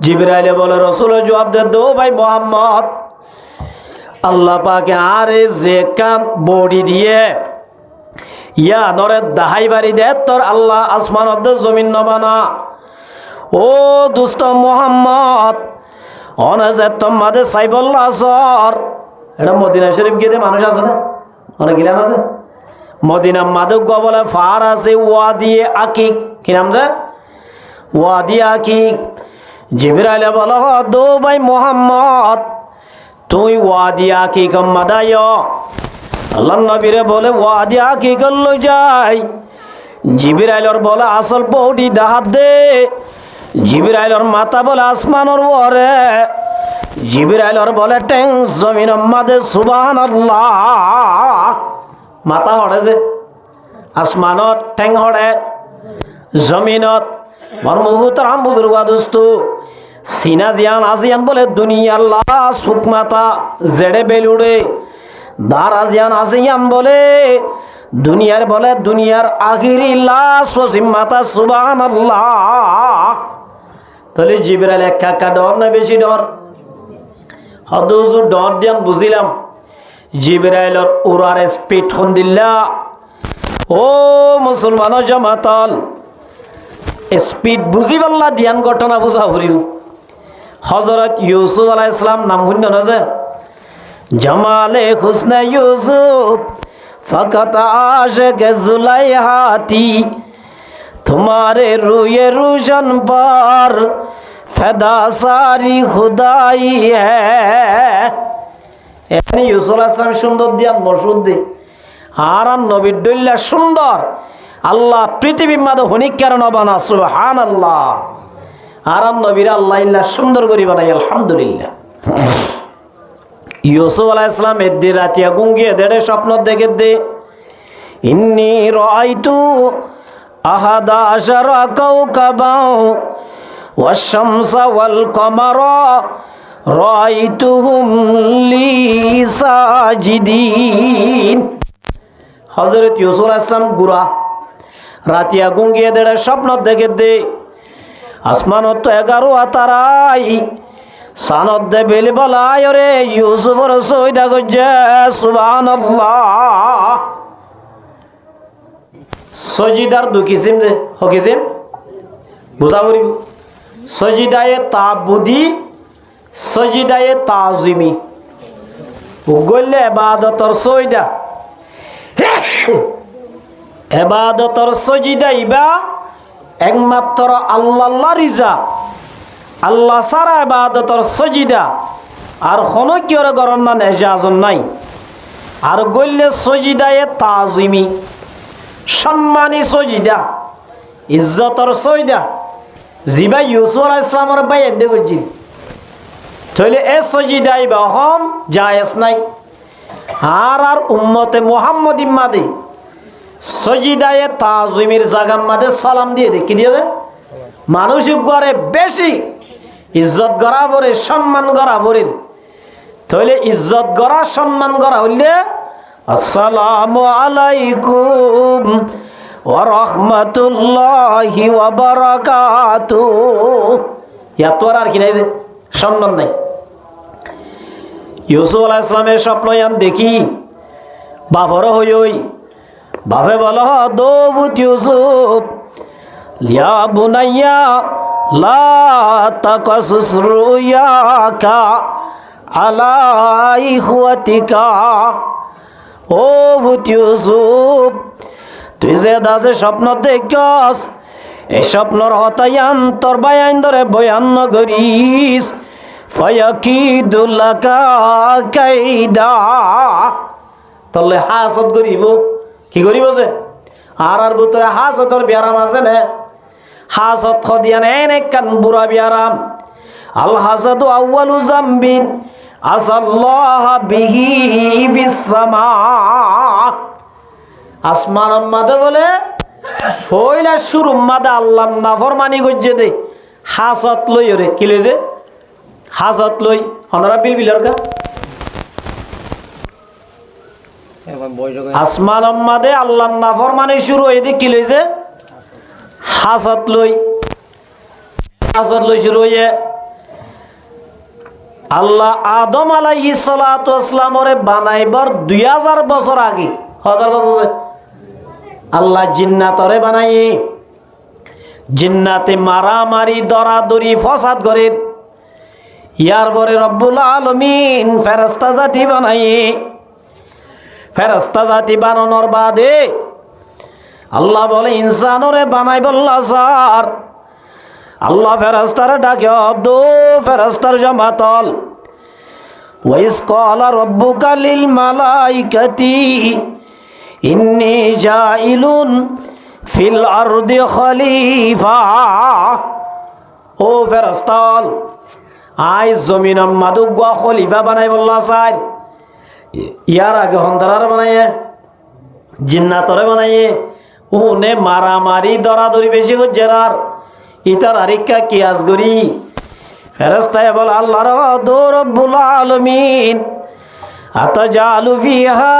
Speaker 1: জিবরাইলে বলে রসুল জবাব দে দো ভাই মোহাম্মদ আল্লাহ পাকে আরে যে কান বডি দিয়ে ইয়া নরে দাহাই বাড়ি দে তোর আল্লাহ আসমান জমিন নবানা ও দুস্ত মোহাম্মদ অনেজে তোমাদের সাইবল্লা সর এটা মদিনা শরীফ গিয়ে মানুষ আছে না অনেক গিলান আছে মদিনা মাদক বলে ফার আছে ওয়াদি আকিক কি নাম যে ওয়াদি আকিক জিবরাইল বলো দো ভাই মোহাম্মদ তুই ওয়াদি আকিক মাদায় আল্লাহ নবীরে বলে ওয়াদি আকিক লই যাই জিবরাইলর বলে আসল বউটি দাহাত দে জিবরাইলর মাথা বলে আসমানর ওরে জিবরাইলর বলে টেং জমিন মাদে সুবহানাল্লাহ মাথা হড়ে যে আসমানত ঠেং হড়ে জমিনত মর্মহুতরাম বুজুর্গ দোস্ত সিনা জিয়ান আজিয়ান বলে দুনিয়ার লাশ সুখ মাতা জেড়ে বেলুড়ে দার আজিয়ান আজিয়ান বলে দুনিয়ার আখিরি লাশ ওসিম মাতা সুবহানাল্লাহ তাহলে জিবরাইল একা ডর না বেশি ডর হদুজুর ডর দিয়ান বুঝিলাম জিবরাইলর উড়ার স্পিড হন দিল্লা ও মুসলমান জামাতল স্পিড বুঝি পাল্লা ধ্যান ঘটনা বুঝা হরিও হযরত ইউসুফ আলাইহিস সালাম নাম শুন না যে জামালে হুসনে ইউসুফ ফকত আশিক জুলাইহাতি तुम्हारे रूए रोशन पर फदा सारी खुदाई है এখানে ইউসুফ আলাইহিস সালাম সুন্দর দিয়ান মসুদ দে আর নবীর দল্লা সুন্দর আল্লাহ পৃথিবীর মাঝে হনিক কারণ বানা সুবহানাল্লাহ আর নবীর আল্লাহ ইল্লা সুন্দর করে বানাই আলহামদুলিল্লাহ ইউসুফ আলাইহিস সালাম এদিন রাতিয়া গুঙ্গিয়ে দেড়ে স্বপ্ন দেখে দে ইন্নী রাআইতু আহাদা আশারা কাওকাবা ওয়াশ-শামসা ওয়াল কমারা রাআইতুহুম লি সাজিদিন হযরত ইউসুফ আলাইহিস সালাম গুরা রাতিয়া গুঙ্গিয়ে দেড়ে স্বপ্ন দেখে দে আসমানত 11 তারাই সানত দে বেলি বলাই রে ইউসুফর সইদা গজ্জা সুবহানাল্লাহ সজিদার দু কিসিম যে হকিসিম বুঝা করিব সজিদায়ে তাবুদি সজিদায়ে তাজিমি গল্লে ইবাদতর সইদা ইবাদতর সজিদা ইবা একমাত্র আল্লাহর রিজা আল্লাহ সারা ইবাদতর সজিদা আর কোনো কিয়র গরম না নেজাজন নাই আর গল্লে সজিদায়ে তাজিমি সম্মানী সজিদা ইজ্জতর সজিদা জিবা ইউসুফ আলাইহিস সালামের ভাই এন্দে করছি তাহলে এ সজিদাই বহম জায়েজ নাই আর উম্মতে মুহাম্মদ ইম্মাদে সজিদায়ে তাজিমির জায়গার মাঝে সালাম দিয়ে দে কি দিয়ে দে মানুষ ঘরে বেশি ইজ্জত গড়া ভরে সম্মান গড়া ভরে তাহলে ইজ্জত গড়া সম্মান গড়া হইলে আসসালামু আলাইকুম ওয়া রাহমাতুল্লাহি ওয়া বারাকাতুহু এত আর কি নাই যে সম্মান নাই ইউসুফ আলাইহিস সালামের স্বপ্ন ইয়ান দেখি বাবর হই বাপে বলো দৌত ইউসুফ ইয়া বুনাইয়া লা তাকাসুস রুয়াকা আলা ইখওয়াতিকা ও ভূত ইউসুফ তুই যে দাসে স্বপ্ন দেখছস এই স্বপ্নর হতায়ান তোর বায়ান ধরে বয়ান করিস ফায়াকিদুল্লাকা কাইদা তলে হাসদ করিব কি করিব যে আর ভিতরে হাসতর ব্যারাম আছে না হাসত খদিয়ান এনে কান বুড়া ব্যারাম আল হাসাদু আউয়ালু জামবিন আসাল্লাহ বিহি বিসসামা আসমান মাদে বলে হইলা শুরু মাদে আল্লাহ নাফরমানি গজ্জে দে হাসত লই রে কি লই যে হাসত লই হনরা বিলবিলর কা আসমান মাদে আল্লাহ নাফরমানি শুরু হই দে কি লই যে হাসত লই শুরু হইয়ে আল্লাহ আদম আলাইহিস সালাতু ওয়াসসালামরে বানাইবার 2000 বছর আগে 1000 বছর আল্লাহ জিন্নাতরে বানাই জিন্নাতে মারামারি দরাদরি ফসাদ করে ইয়ার পরে রব্বুল আলামিন ফেরেশতা জাতি বানাই ফেরেশতা জাতি বানানোর বাদে আল্লাহ বলে ইনসানরে বানাই বল্লা স্যার আল্লাহ ফেরেশতারে ডাকে দো ফেরেশতার জামাতল ওয়াইস ক্বালা রাব্বুকা লিল মালাইকাতি ইন্নী জাইলুন ফিল আরদি খলিফা ও ফেরেশতাল আই জমিনের মাদুগা খলিফা বানাই বল্লা স্যার ইয়ার আগে হন্দারার বানাইয়ে জিন্নাতরে বানাইয়ে ওনে মারামারি দরাদরি বেশি গজ্জেরার ইতার আরিকা কিয়াস গরি ফেরেশতায় বল আল্লাহর দো রব্বুল আলামিন আতাজালু ফিহা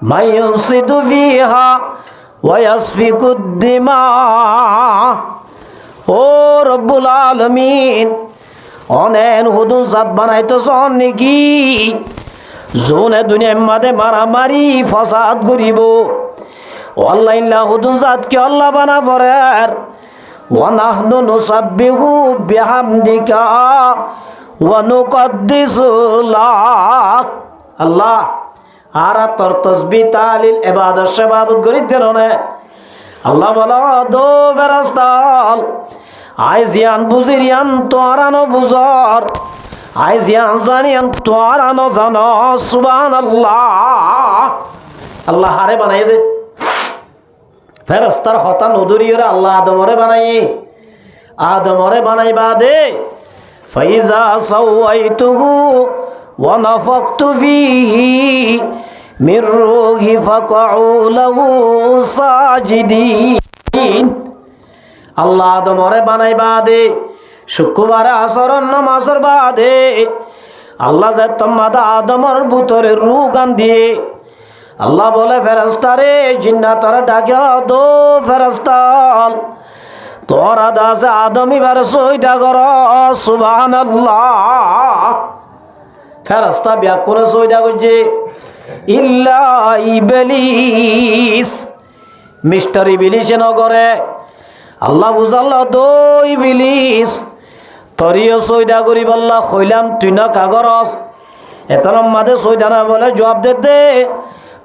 Speaker 1: মাইয়ুসিদু ফিহা ওয়া ইয়াসফিকুদ দিমা ও রব্বুল আলামিন অনেন হুদুন জাত বানাইতো সন নাকি জোনে দুনিয়ার মাঝে মারামারি ফসাদ করিব আল্লাহ ইল্লা হুদুন জাতকে আল্লাহ বানা পড়ার وَنَحْنُ نُسَبِّحُ بِحَمْدِكَ وَنُقَدِّسُ لَكَ আল্লাহ আর তোর তাসবিহ তাহলিল ইবাদত শাবাদত করি দেন না আল্লাহ বলা দো ফেরেশতাল আই জিয়ান বুঝিরিয়ান তোরানো বুঝর আই জিয়ান জানিয়ান তোরানো জানো সুবহানাল্লাহ আল্লাহ হারে বানাইছে ফেরেশতার হতা নদরিয়রে আল্লাহ আদমরে বানাইবা দে ফাইজা সাওয়াইতুহু ওয়া নাফাকতু ফীহি মির রূহি ফাকউ লাহু সাজিদিন আল্লাহ আদমরে বানাইবা দে শুক্রবার আসরন নামাজের বাদে আল্লাহ যে তোমাদা আদমর ভিতরে রূহ গান দিয়ে আল্লাহ বলে ফেরেশতারে জিন্নাতরে ডাকে দো ফেরেশতাল তোরা দাস আদম এবার সইদা কর সুবহানাল্লাহ ফেরেশতা ব্যাকুলে সইদা করছে ইল্লা ইবলিস মিস্টার ইবলিস নগরে আল্লাহ বুঝাল্লা দো ইবলিস তরিও সইদা করি বললা কইলাম তুই না কাগরস এতরম মাঝে সইদা না বলে জবাব দে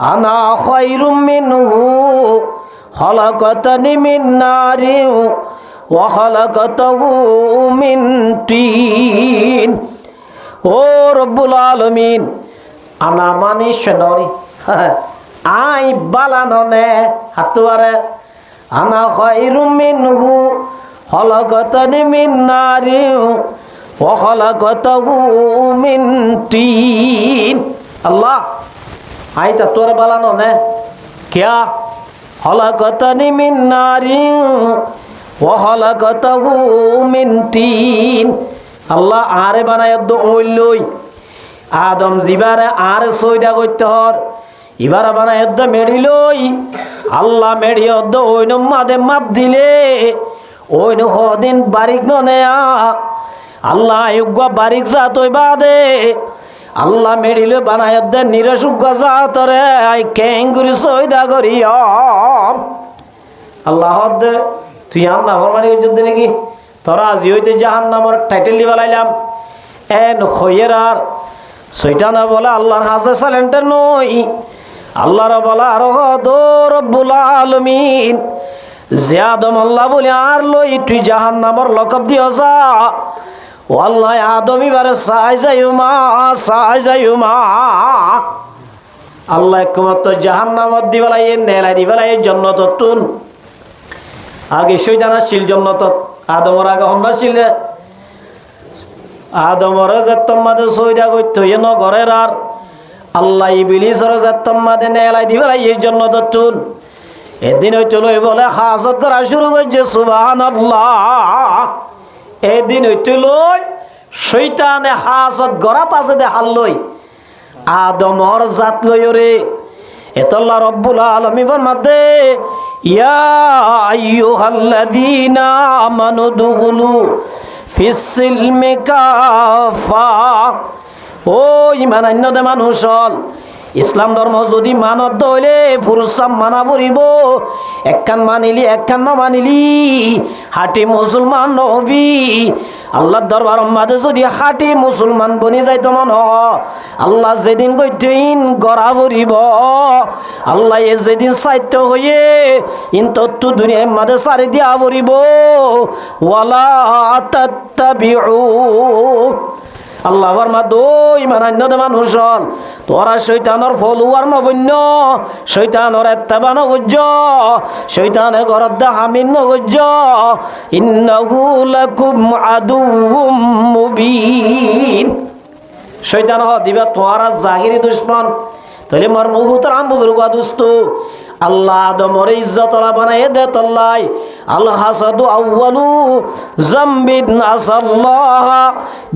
Speaker 1: আনা খায়রুম মিনহু খলাকাতানি মিন নারিন ওয়া খালাকতাহু মিন তিন। ও রব্বুল আলামিন, আনা মানি শনরি আই বালাননে হাতওয়ারে আনা খায়রুম মিনহু খালাকতানি মিন নারিন ওয়া খালাকতাহু মিন তিন। আল্লাহ, আই তা তোর বালাননে क्या खलकतनी मिन नारिन व खलकतहु मिन तीन। আল্লাহ আরে বানায় দ ওইলই আদম জিবারে আরে সইদা করতে হর ইবারে বানায় দ মেডিলই আল্লাহ মেডিয় দ ওইন মাদে মাপ দিলে ওইন হদিন বারিক ননেয়া আল্লাহ আয়ুগ বারিক জাতই বাদে আল্লাহ মেডিলে বানায় দে নিরসুগ জাতরে আই কেঙ্গুরি সইদা করিয়ম। আল্লাহ দে তুই আন্না ফরমানি যুদ্ধ নাকি তোরা আজি হইতে জাহান্নামের টাইটেল দিবা লাইলাম এন খয়েরার শয়তানা বলে আল্লাহর হাজে সালেন্টার নই আল্লাহর বলা আর দো রব্বুল আলামিন যে আদম আল্লাহ বলে আর লই তুই জাহান্নামের লকব দিও যা ও আল্লাহ আদম এবারে সাই যাইমা আল্লাহ একমাত্র জাহান্নামত দিবালাই নেলাই দিবালাই জন্নত তুন আগে শয়তান আসছিল জন্নত আদমর আগে হন্ডা ছিল আদমর জাত্তমাদে সইদা কইতো এ নগরের আর আল্লাহ ইবলিসর জাত্তমাদে নেলাই দিবালাই জন্নত তুন এদিন হইতো লই বলে হাজত করা শুরু করছে সুবহানাল্লাহ। এদিন হইতো লই শয়তানে হাজত গরাত আছে দে হাল্লই আদমর জাত লই রে এতল্লাহ রব্বুল আলামিন ফরমাতে ইয়া আইয়ুহাল্লাযীনা আমানু দুখুলু ফিস সিলমি কাফা। ও ইমান আন্যদে মানুষ হল ইসলাম ধর্ম যদি মানত হইলে পুরুষাম মানা পড়িব একখান মানিলি একখান না মানিলি হাটি মুসলমান নবী আল্লাহর দরবার মাঝে যদি হাটি মুসলমান বনি যাইত মন আল্লাহ যেদিন কইতেন গড়া পড়িব আল্লাহ যেদিন সাহিত্য হয়ে ইন্তু দুনিয়ার মাঝে সারি দিয়া পড়িব ওয়ালা তাত্তাবিউ। আল্লাহ ফরমা দো ইমান আন্যদে মানুষ হল তোরা শৈতানর ফলুয়ার নবন্য শৈতানর এত্তাবা নগজ্য শৈতানে ঘরত দা হামিন নগজ্য ইন্নাহু লাকুম আদুউম মুবিন। শৈতান হ দিবা তোরা জাহিরি দুশমন তাহলে মর মুহুতর আম বুজুর্গ দুস্ত আল্লাহ আদমর ইজ্জতলা বানাইয়ে দে তল্লাই আল হাসাদু আউয়ালু জামবিন আসাল্লাহ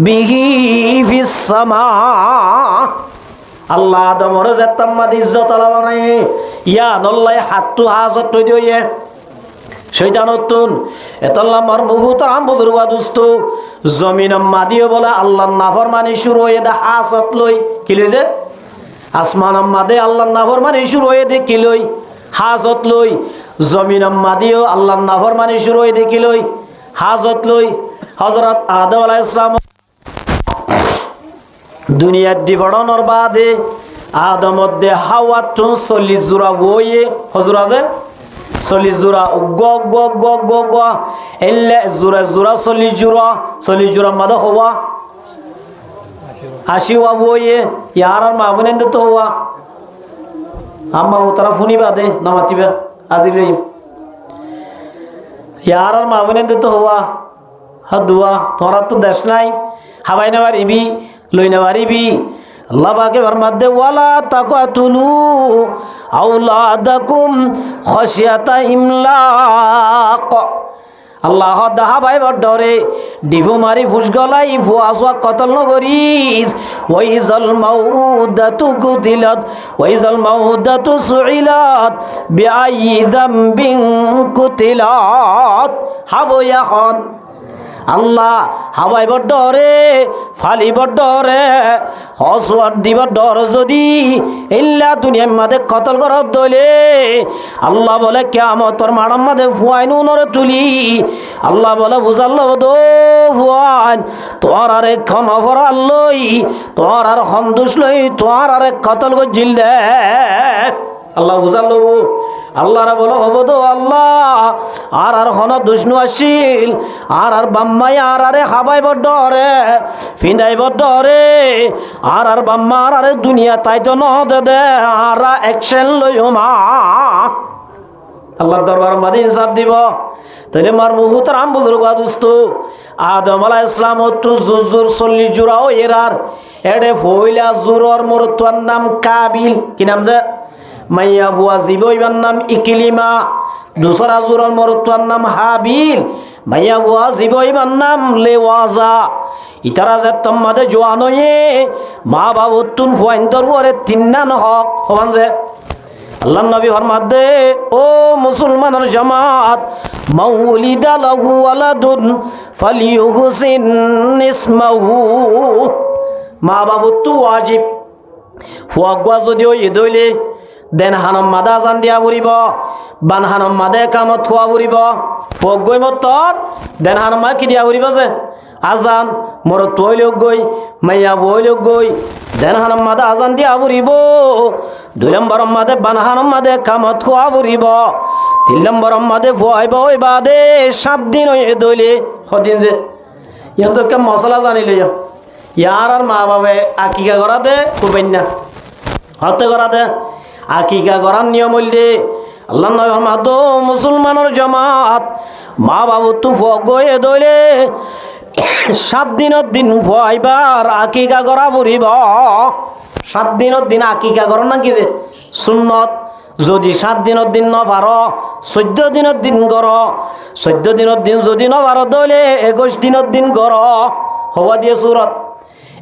Speaker 1: বিহি ফিস সামা। আল্লাহ আদমর জাত্তাম্মাদ ইজ্জতলা বানাইয়ে ইয়া নল্লাই হাতটু হাসত তৈ দিয়ে শৈতানতুন এতল্লাহ মর মুহুতর আম বুজুর্গ দুস্ত জমিন মাদিও বলে আল্লাহর নাফরমানি শুরু হয়ে দে হাসত লই কি লই যে আসমান আম্মাদে আল্লাহর নাফরমানি শুরু হয়ে দে কি লই হাজত লই জমিন আম্মাদিও আল্লাহর নাফরমানি শুরু হয়ে দে কি লই হাজত লই। হযরত আদম আলাইহিস সালাম দুনিয়ার দিবড়নর বাদে আদমর দে হাওয়াতুন 40 জোড়া ওয়ে হযুর আছে 40 জোড়া গ গ গ গ গ এল্লা জোড়া জোড়া 40 জোড়া মাদা হওয়া 80 ওয়া ওয়ে ইয়ার মাবনেন তো হওয়া আম্মা তারা ফুনি বাদে নামাতিবা আজিলে ইয়ার মাবনেন তো হওয়া হাদুয়া তোরা তো দেশ নাই হাবাই না পারিবি লই না পারিবি আল্লাহ পাকে ফরমাতে ওয়ালা তাকাতুলু আওলাদাকুম খাশিয়াতা ইমলাক। আল্লাহ দাহা ভাই বডরে ডিভু মারি ফুস গলাই ফুয়াসওয়া কতল নগরিস ওয়াইজাল মাউদাতু কুতিলাত ওয়াইজাল মাউদাতু সুইলাত বিআই যামবিন কুতিলাত। হাবো এখন আল্লাহ হাওয়াই বডরে ফালি বডরে হসওয়ার দিবা ডর যদি ইল্লা দুনিয়ার মাঝে কতল করত দইলে আল্লাহ বলে কিয়ামতর মাড়ার মাঝে ফুয়াইনু নরে তুলি আল্লাহ বলে বুঝাল্লো দো ফুয়ান তোর আর এক খনফর আল্লই তোর আর হন্দুস লই তোর আর এক কতল গজিল দে আল্লাহ বুঝাল্লো আল্লাহরা বলো হব তো আল্লাহ আর হন দুষ্ণু আসিল আর বাম্মাই আরে খাবাই বডরে ফিন্দাই বডরে আর বাম্মা আরে দুনিয়া তাই তো ন দে আর অ্যাকশন লইও মা আল্লাহর দরবার মাঝে ইনসাফ দিব তাহলে মার মুহতারাম বুজুর্গ দোস্ত আদম আলাইহিস সালাম তো জুজুর 40 জোড়াও এরার এডে ফইলা জুরর মরতুয়ার নাম কাবিল কি নাম যে মাইয়া বুয়া জীবইবার নাম ইকলিমা দুসরা জুরর মরতুয়ার নাম হাবিল মাইয়া বুয়া জীবইবার নাম লেওয়াজা ইতারা যে তোমাদের জোয়ানয়ে মা বাবুতুন ফুয়াইন্দর ওরে তিন্নান হক হবান যে আল্লাহ নবী ফরমাদে ও মুসলমানের জামাত মাউলিদা লাহু ওয়ালাদুন ফালিয়ুহসিন ইসমাহু মা বাবু তো ওয়াজিব ফুয়াগা যদি ওই দইলে দেন হানম মাদা জান দিয়া বুড়িব বান হানম মাদে কামত থোয়া বুড়িব ফুয়াগই মতর দেন হানম মা কি দিয়া বুড়িব যে আজান মোর তৈলক গই মাইয়া বইলক গই দেন হানম মাদে আজান দিয়া বুড়িব 2 নম্বর মাদে বান হানম মাদে কামত থোয়া বুড়িব 3 নম্বর মাদে ফুয়াইব ওই বাদে 7 দিন ওই দইলে হদিন যে ইহতো কে মশলা জানিলে ইয়ার আর মা বাবা আকিকা করা দে করবেন না হতে করা দে আকিকা করার নিয়ম হইলে আল্লাহ নবী ফরমাদ মুসলমানের জামাত মা বাবু তু গয়ে দইলে 7 দিনের দিন ভয়বার আকিকা করা পড়িব 7 দিনের দিন আকিকা কর না কি যে সুন্নত যদি 7 দিনের দিন ন পার 14 দিনের দিন কর 14 দিনের দিন যদি ন পার দইলে 21 দিনের দিন কর হওয়া দিয়ে সুরত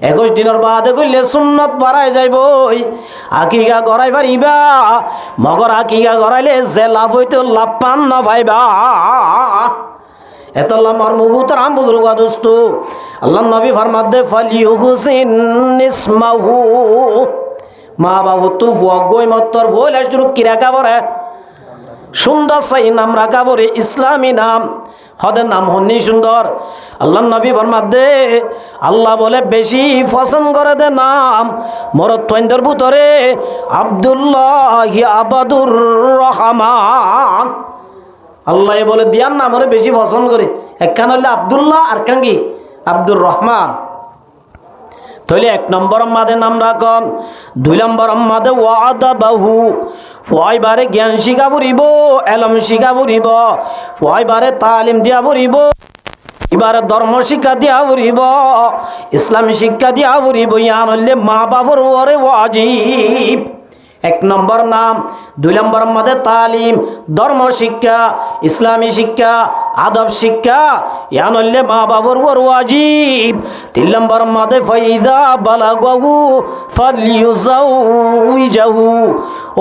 Speaker 1: 21 দিনের বাদে করলে সুন্নত বাড়াই যাইবই আকিকা করাই পারিবা মগর আকিকা করাইলে যে লাভ হইতো লাভ পান না পাইবা এত আমার মুহতারাম বুজুর্গ দোস্ত আল্লাহ নবী ফরমাদে ফালিয়ুহসিন ইসমাহু মা বাবু তু ভগই মত্তর বলে শুরু কি রাখা পরে সুন্দর সাই নাম রাখা পরে ইসলামী নাম হদের নাম হন্নি সুন্দর আল্লাহ নবী ফরমাদে আল্লাহ বলে বেশি পছন্দ করে দে নাম মোর তৈন্দর ভিতরে আব্দুল্লাহ আবাদুর রহমান আল্লাহ বলে দিয়ার নাম ওরে বেশি পছন্দ করে একখান হলে আব্দুল্লাহ আর খান কি আব্দুর রহমান তাহলে 1 নম্বর মাদে নাম রাখন 2 নম্বর মাদে ওয়াদা বাহু ফয়বারে জ্ঞান শিখা পড়িব এলম শিখা পড়িব ফয়বারে তালিম দিয়া পড়িব এবারে ধর্ম শিক্ষা দিয়া পড়িব ইসলামী শিক্ষা দিয়া পড়িব ইয়ান হইলে মা বাবার ওরে ওয়াজিব 1 নম্বর নাম 2 নম্বর মধ্যে তালিম ধর্ম শিক্ষা ইসলামী শিক্ষা আদব শিক্ষা ইয়ান হইলে মা বাবার ওর ওয়াজিব 3 নম্বর মধ্যে ফাইদা বালাগু ফালিয়ুজাউইজাহু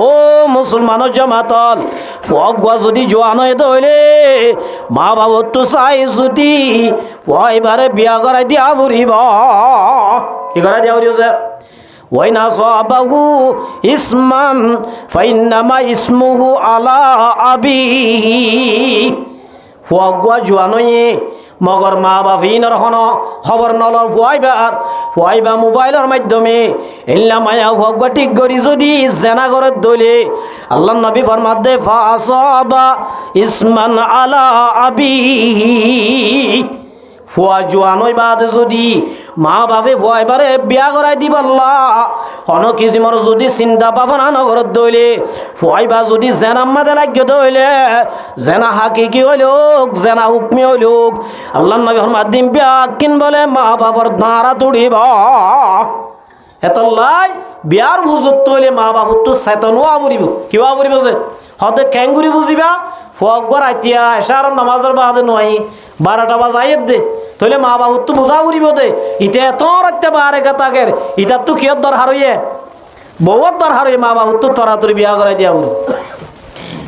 Speaker 1: ও মুসলমানের জামাতল ফগওয়া যদি জওয়ান হয়ে দইলে মা বাবার তো চাই যদি পয়বারে বিয়া করাই দিয়া বুড়িব কি করাই দিয়া বুড়িব যে ওয়াইনা সাবাহু ইসমান ফাইন্নামা ইসমুহু আলা আবিহি ফুয়াগুয়া জোয়ানয়ে মগর মা বাপিনের হন খবর নলর ফুয়াইবা মোবাইলের মাধ্যমে এল্লা মায়া ফুয়াগুয়া ঠিক করি যদি জেনা করে দইলে আল্লাহ নবী ফরমাদে ফাসাবা ইসমান আলা আবিহি ফুয়া জোয়ানই বাদ যদি মা বাপে ফুয়াইবারে বিয়া করাই দিবাল্লা হন কিজিমর যদি চিন্তা ভাবনা নগরত দইলে ফুয়াইবা যদি জেনাম্মাদে লাগিয়ে দইলে জেনা হাকিকি হইলুক জেনা হুকমি হইলুক আল্লাহ নবী ফরমাদিম বিয়া কিন বলে মা বাবার দাঁড়া তুড়িব এতলাই বিয়ার বুঝত তৈলে মা বাবু তো চেতনোয়া বুড়িব কিবা বুড়িব যে হতে ক্যাঙ্গুরি বুঝিবা ফকবার আইতিয়া এসার নামাজের বাদে নয় 12টা বাজাই দে তৈলে মা বাবু তো বুঝা বুড়িব দে ইতে এত রাখতে পারে কাতাকের ইটার তো কিয়র দরকার হইয়ে বহুত দরকার হইয়ে মা বাবু তো তরাতরি বিয়া করাই দিয়া বুড়ি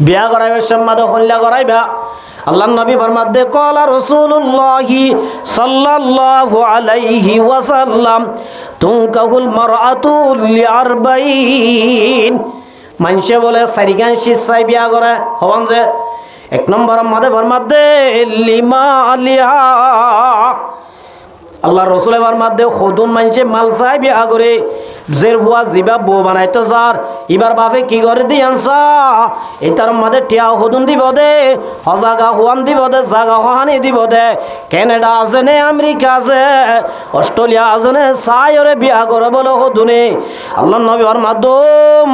Speaker 1: বিয়া করাইবার সম্মাদে হল্লা করাইবা আল্লাহ নবী ফরমাদে কলা রাসূলুল্লাহি সাল্লাল্লাহু আলাইহি ওয়াসাল্লাম তুনকাহুল মারআতু লিআরবাইন মানুষে বলে সারিগান শিশাই বিয়া করে হবান যে 1 নম্বর মাদে ফরমাদে লিমা আলিহা আল্লাহ রসুল ফরমাদে খুদুন মানুষে মাল চাই বিয়া করে জের হুয়া জিবা বউ বানাইতো যার এবার বাপে কি করে দি আনসা এটার মাঝে টিয়া হদুন দিব দে অজাগা হুয়ান দিব দে জাগা হানি দিব দে কানাডা আছে নে আমেরিকা আছে অস্ট্রেলিয়া আছে নে সায়রে বিয়া করে বলে হদুনে আল্লাহ নবী ওর মাদো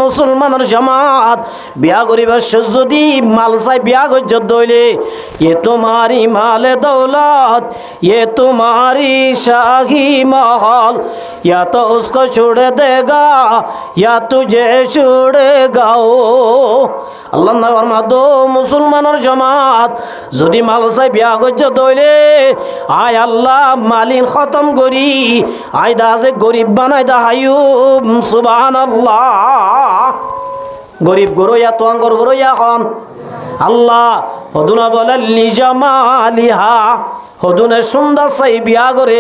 Speaker 1: মুসলমানের জামাত বিয়া করিবার যদি মাল চাই বিয়া গজ্জ দইলে এ তোমারি মালে দৌলত ये तुम्हारी शाही महल या तो उसको छोड़ देगा या तुझे छोड़ेगा ও আল্লাহ না ফরমাদো মুসলমানের জামাত যদি মাল চাই বিয়া গজ্জ দইলে আয় আল্লাহ মালিন খতম করি আয় দাসে গরিব বানাই দা হায়ুব সুবহানাল্লাহ গরিব গরইয়া তোয়াঙ্গর গরইয়া হন আল্লাহ হদুনা বলে লিজামালিহা হদুনের সুন্দর চাই বিয়া করে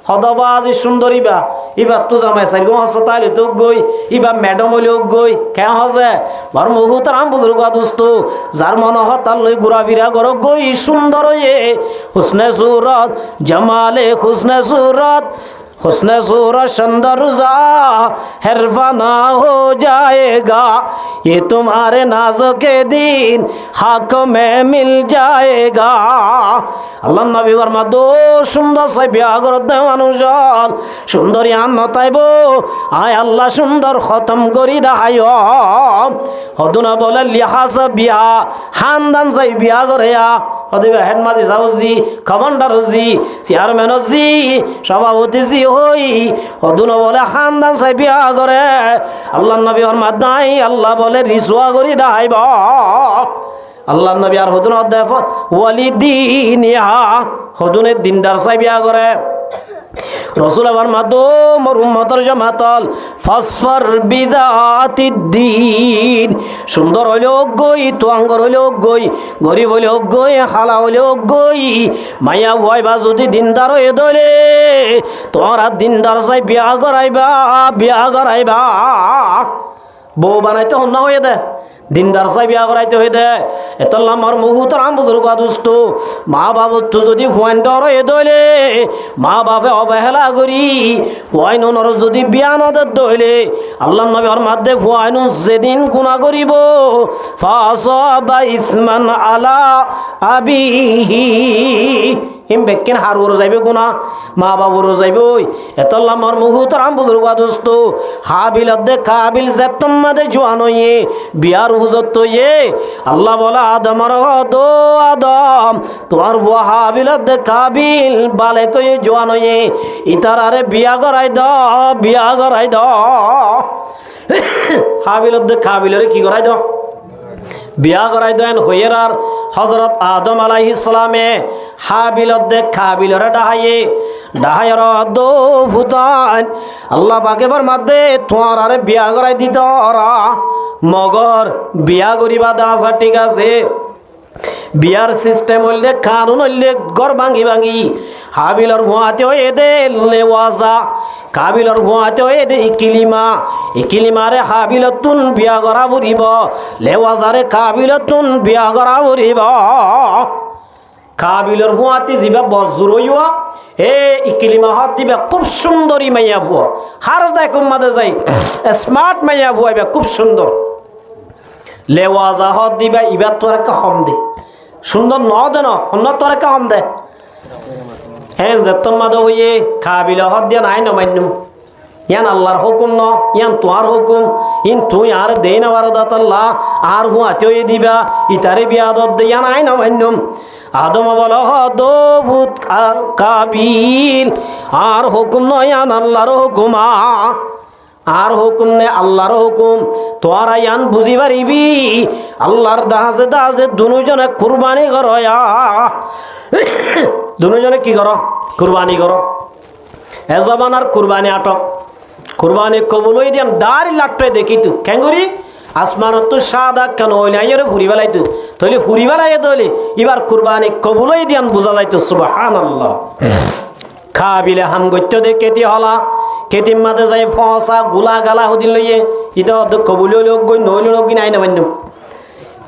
Speaker 1: হদবা আজি সুন্দরী বা এবার তো জামাই চাইব হচ্ছে তাহলে তো গই এবার ম্যাডাম হইলেও গই কে হসে বার বহু তার আম বুঝল দোস্ত যার মনে হয় তার লই ঘুরা ফিরা করো গই সুন্দর হয়ে হুসনে সুরত জামালে হুসনে সুরত हुस्न सूरत सुंदर जा हरफाना हो जाएगा ये तुम्हारे नाज़ों के दिन हक में मिल जाएगा আল্লাহ নবী ফরমাদো সুন্দর চাই বিয়া করতে মানুষজন সুন্দরী আন্ন তাইব আয় আল্লাহ সুন্দর খতম করি দেখাই হদুনা বলে লিহাজ বিয়া হানদান চাই বিয়া করে হদিবা হেড মাঝি যাওজি কমান্ডার জি চেয়ারম্যান জি সভাপতি জি হই হদুনা বলে হানদান চাই বিয়া করে আল্লাহ নবী ফরমাদ নাই আল্লাহ বলে রিসওয়া করি দেখাইব আল্লাহ নবী আর হদুন অধ্যায় ওয়ালিদিনিয়া হদুনের দিনদার চাই বিয়া করে রসুল আমার মাদম উম্মতের জামাতল ফসফর বিদাতিদ্দিন সুন্দর হইলে অজ্ঞই তোয়াঙ্গর হইলে অজ্ঞই গরিব হইলে অজ্ঞই হালা হইলে অজ্ঞই মাইয়া ভয় বা যদি দিনদার হয়ে ধরে তোমার আর দিনদার চাই বিয়া করাইবা বউ বানাইতে হন্যা হয়ে দে দিনদার চাই বিয়া করাইতে হয়ে দে এতলা আমার মুহুতর আম বুজুর্গ দুষ্ট মা বাবু তো যদি হুয়াইন ডর হয়ে দইলে মা বাপে অবহেলা করি হুয়াইন নর যদি বিয়া নদের দইলে আল্লাহ নবী ওর মাধ্যমে হুয়াইন যেদিন গুনাহ করিব ফাসাবা ইসমান আলা আবিহি হিম বেকেন হারুর যাইবে গুনা মা বাবুরও যাইব এতলা আমার মুহুতর আম বুজুর্গ দুষ্ট হাবিল দে কাবিল যে তোমাদে জোয়ান হইয়ে বিয়ার হুজত তো আল্লাহ বলা আদম আর দো আদম তোমার হাবিল দে কাবিল বালে তো জোয়ান হইয়ে ইতার আরে বিয়া করাই দ হাবিল দে কাবিলরে কি করাই দ বিয়া করাই দেন হইয়ের আর হজরত আদম আলাইহিস সালামে হাবিলত দে কাবিলরে ডাহাইয়ের দো ফুতান আল্লাহ পাকের মধ্যে তোমার আরে বিয়া করাই দিত ওরা মগর বিয়া করিবা দাসা ঠিক আছে বিয়ার সিস্টেম হইলে কানুন হইলে ঘর ভাঙি হাবিলর ভুয়াতে হয়ে দে লেওয়াজা কাবিলর ভুয়াতে হয়ে দে ইকিলিমারে হাবিলতুন বিয়া করা ফুরিব লেওয়াজারে কাবিলতুন বিয়া করা ফুরিব কাবিলর ভুয়াতে যাবা বজ্র হইয়া ইকিলিমা হাত দিবা খুব সুন্দরী মাইয়া ভুয়া হার দেখো মাঝে যাই স্মার্ট মাইয়া ভুয়াইবা খুব সুন্দর লেওয়াজা হত দিবা ইবার তোর একটা হম দে সুন্দর ন দে ন তোর একটা হম দে হ্যাঁ যেতম মাদে হইয়ে কাবিল হত দিয়া নাই নমান্য ইয়ান আল্লাহর হুকুম ন ইয়ান তোমার হুকুম ইন তুই আর দে না বারদাত আল্লাহ আর হুয়াতে হয়ে দিবা ইতারে বিয়া দত দে ইয়ান আই নমান্য আদম বলো দো ভূত কাবিল আর হুকুম ন ইয়ান আল্লাহর হুকুমা আর হুকুম নে আল্লাহর হুকুম তোরা ইয়ান বুঝি পারিবি আল্লাহর দাসে দুজনে কুরবানি করো দুজনে কি করো কুরবানি করো এ জবানার কুরবানি আটক কুরবানি কবুল হয়ে দিয়াম দাঁড়ি লাট্টে দেখি তু কেঙ্গুরি আসমানত তো সাদা কেন হইলে আইরে ফুরি বেলাই তু তৈলে ফুরি বেলাই তৈলে এবার কুরবানি কবুল হয়ে দিয়ান বুঝা যাইতো সুবহানাল্লাহ খাবিলে হাম গত্য দে কেতি হলা কেতির মাঝে যাই ফসা গুলা গালা হদিন লইয়ে ইটা কবুল লোক গই নইল লোক নাই না মান্য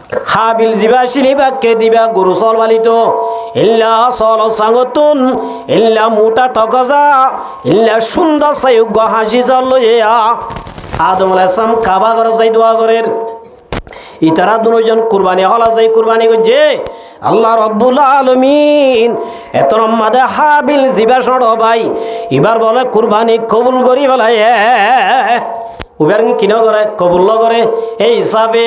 Speaker 1: হাবিল জিবা শিনিবাকে দিবা গরু চল বালিত ইল্লা চল সাঙ্গতুন ইল্লা মোটা টকজা ইল্লা সুন্দর সাইয়োগ্য হাসি চল লইয়া আদম আলাইহিস সালাম কাবা ঘর যাই দোয়া করেন ইতারা দুজন কুরবানি হলা যাই কুরবানি করছে আল্লাহ রব্বুল আলামিন এত রম্মাদে হাবিল জিবা সড় ভাই এবার বলে কুরবানি কবুল করি বলে উবের কিনা করে কবুল করে এই হিসাবে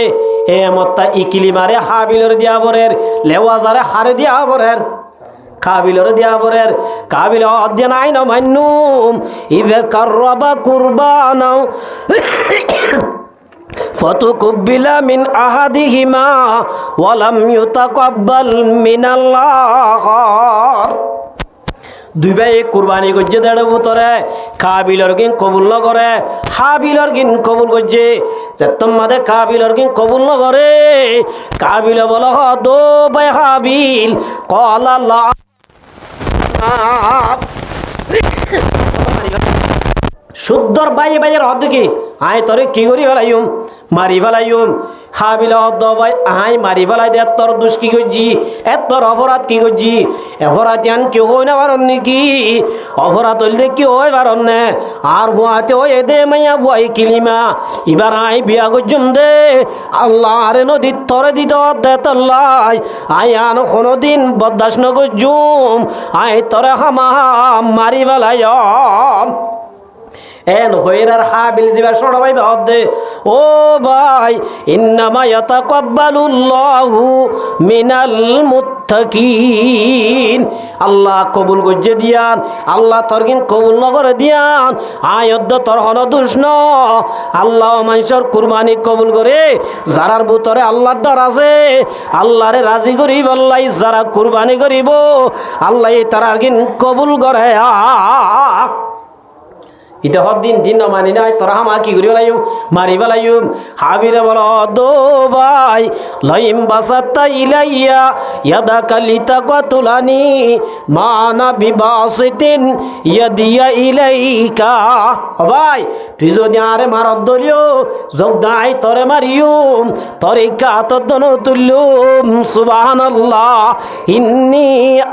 Speaker 1: এ মত্তা ইকিলি মারে হাবিলের দিয়া বরের লেওয়াজারে হারে দিয়া বরের কাবিলের দিয়া বরের কাবিল অধ্যয়ন আইন মান্নুম ইদে কাররাবা কুরবানাও ফাতুকুব্বিলা মিন আহাদিহিমা ওয়া লাম ইউতাকাব্বাল মিনাল্লাহ দুই ভাই কুরবানি করছে দেড় ভিতরে কাবিলর কিন কবুল ন করে হাবিলর কিন কবুল করছে যে তোমাদের কাবিলর কিন কবুল ন করে কাবিল বল দো ভাই হাবিল কলা লা শুদ্ধর বাই বাইয়ের হদ কি আয় তোরে কি করি ফেলাইম মারি ফেলাইম হাবিল হদ ভাই আয় মারি ফেলাই দে তোর দুষ কি করছি তোর অপরাধ কি করছি অপরাধ ইয়ান কেউ হয় না পারন নাকি অপরাধ হইলে কি হয় পারন না আর ভুয়াতে ওই দে মাইয়া ভুয়াই কিলিমা এবার আয় বিয়া করছুম দে আল্লাহ আরে নদী তরে দিত দে তল্লাই আয় আন কোনোদিন বরদাস্ত ন করছুম আয় তোরে হামা মারি ফেলাই এন হইরার হাবিল জিবা সড় ভাই দে ও ভাই ইন্নামা ইয়াতাকাব্বালুল্লাহু মিনাল মুত্তাকিন আল্লাহ কবুল গজ্জে দিয়ান আল্লাহ তরকিন কবুল নগরে দিয়ান আয়দ্দ তোর হন দুষ্ণ আল্লাহ মানুষের কুরবানি কবুল করে যারার ভিতরে আল্লাহর ডর আছে আল্লাহরে রাজি করিব আল্লাহ যারা কুরবানি করিব আল্লাহ তারার কিন কবুল করে ইতে হদ্দিন দিন না মানি নাই তোরা হামা কি করি বলাইম মারি ফেলাইম হাবিরে বল দো ভাই লইম বাসাত্তা ইলাইয়া ইয়াদা কালিতা কতুলানি মানা বিবাসিতিন ইয়াদিয়া ইলাইকা ও ভাই তুই যদি আরে মারত দলিও যোগদাই তরে মারিউম তরে কাতদন তুল্লুম সুবহানাল্লাহ ইন্নী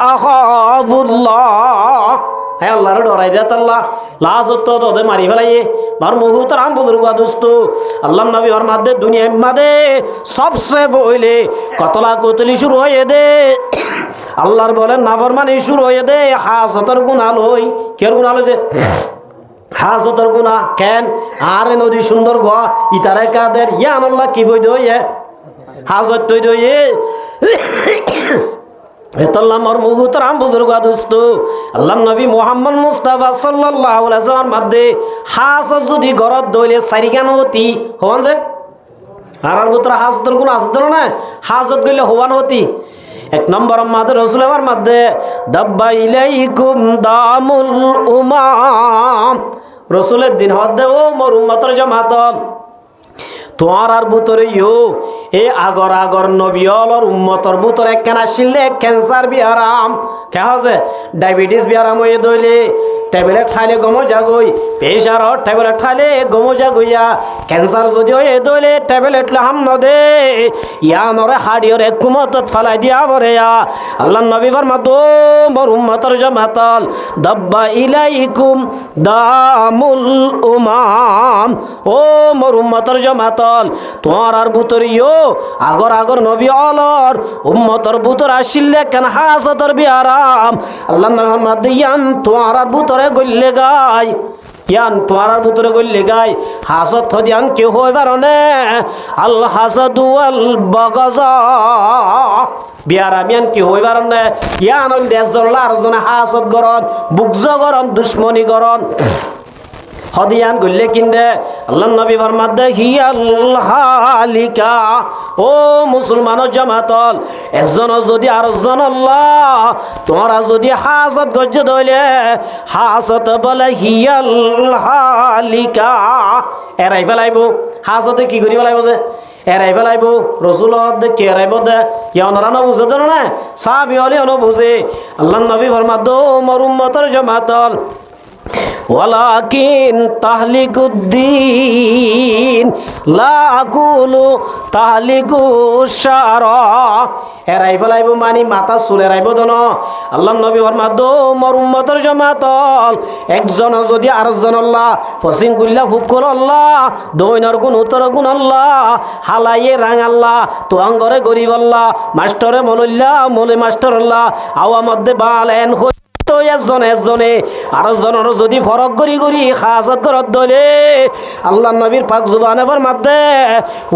Speaker 1: আখাফুল্লাহ হ্যাঁ আল্লাহর ডরাই দেয় আল্লাহ লাজত তোদের মারি ফেলাইয়ে বার মুহূর্তের আম বুজুর্গ দুষ্ট আল্লাহ নবী ওর মাধ্যে দুনিয়ার মাঝে সবচেয়ে বইলে কতলা কতলি শুরু হয়ে দে আল্লাহর বলেন নাফরমানি শুরু হয়ে দে হাজতের গুনাহ লই কের গুনাহ লইছে হাজতের গুনাহ কেন আরে নদী সুন্দর গোয়া ইতারে কাদের ইয়ান আল্লাহ কি বই দইয়ে হাজত তৈ দইয়ে এতল্লাহ মর মুহূর্তের আম বুজুর্গ দুষ্ট আল্লাহ নবী মুহাম্মদ মুস্তাফা সাল্লাল্লাহু আলাইহি ওয়াসাল্লাম মধ্যে হাজত যদি গরত দইলে সারিকান হতি হন যে আর ভিতরে হাজতের গুণ আছে তো না হাজত গইলে হওয়ান হতি এক নম্বর মাদের রাসূল আমার মধ্যে দাব্বা ইলাইকুম দামুল উমাম রাসূলের দিন হদে ও মোর উম্মতের জামাতল তোমার আর ভিতরে এ আগর আগর নবীর উম্মতর ভিতরে একখান আসলে ক্যান্সার বিহারাম কে আছে ডায়াবেটিস বিহারাম হয়ে দইলে ট্যাবলেট খাইলে গমো যাগই প্রেশার ট্যাবলেট খাইলে গমো যাগইয়া ক্যান্সার যদি হয়ে দইলে ট্যাবলেট লাহাম নদে ইয়ানরে হাড়িয়রে কুমতত ফালাই দিয়া বরেয়া আল্লাহ নবী ফরমাতো মোর উম্মতর জামাতাল দাব্বা ইলাইকুম দামুল উমাম ও মোর উম্মতর জামাতাল তোমার আর ভিতরিও আগর আগর নবী অলর উম্মতর ভিতর আসিলে কেন হাজতর বিহারাম আল্লাহ নবী মাদিয়ান তোমার আর ভিতরে গইলে গায় ইয়ান তোমার আর ভিতরে গইলে গায় হাজত হদিয়ান কেউ হই পারনে আল হাসাদু আল বাগাজা বিহারাম ইয়ান কি হই পারনে ইয়ান হল দেশ জল্লার জনে হাজত গরন বুকজ গরন দুশ্মনী গরন হদিয়ান গল্লে কিন্দে আল্লাহ নবী ফরমাদে হিয়াল হালিকা ও মুসলমানের জামাতল একজন যদি আরেকজন আল্লাহ তোমরা যদি হাজত গজ্জে দইলে হাজত বলে হিয়াল হালিকা এরাই ফেলাইব হাজতে কি করি ফেলাইব যে এরাই ফেলাইব রসুল দেখি এরাইব দে ইয়ানরা ন বুঝে দেন না সাহাবি হলে ন বুঝে আল্লাহ নবী ফরমাদে ও মোর উম্মতের জামাতল ওয়ালাকিন তাহলিকুদ্দিন লা আকুলু তাহলিকুশ-শারা। এরাই ফেলাইব মানি মাথা চুল এরাইব দন। আল্লাহ নবী ফরমা দো মোর উম্মতের জামাতল একজন যদি আরেকজন আল্লাহ ফসিং কুল্লা ফুকল আল্লাহ দৈনর গুণ উত্তর গুণ আল্লাহ হালাইয়ে রাং আল্লাহ তো আঙ্গরে গরিব আল্লাহ মাস্টরে মলল্লা মলে মাস্টার আল্লাহ আওয়া মধ্যে বালেন তো এজনে আরেকজনের যদি ফরক গরি গরি হাজত করত দলে আল্লাহ নবীর পাক জুবানে ফরমাতে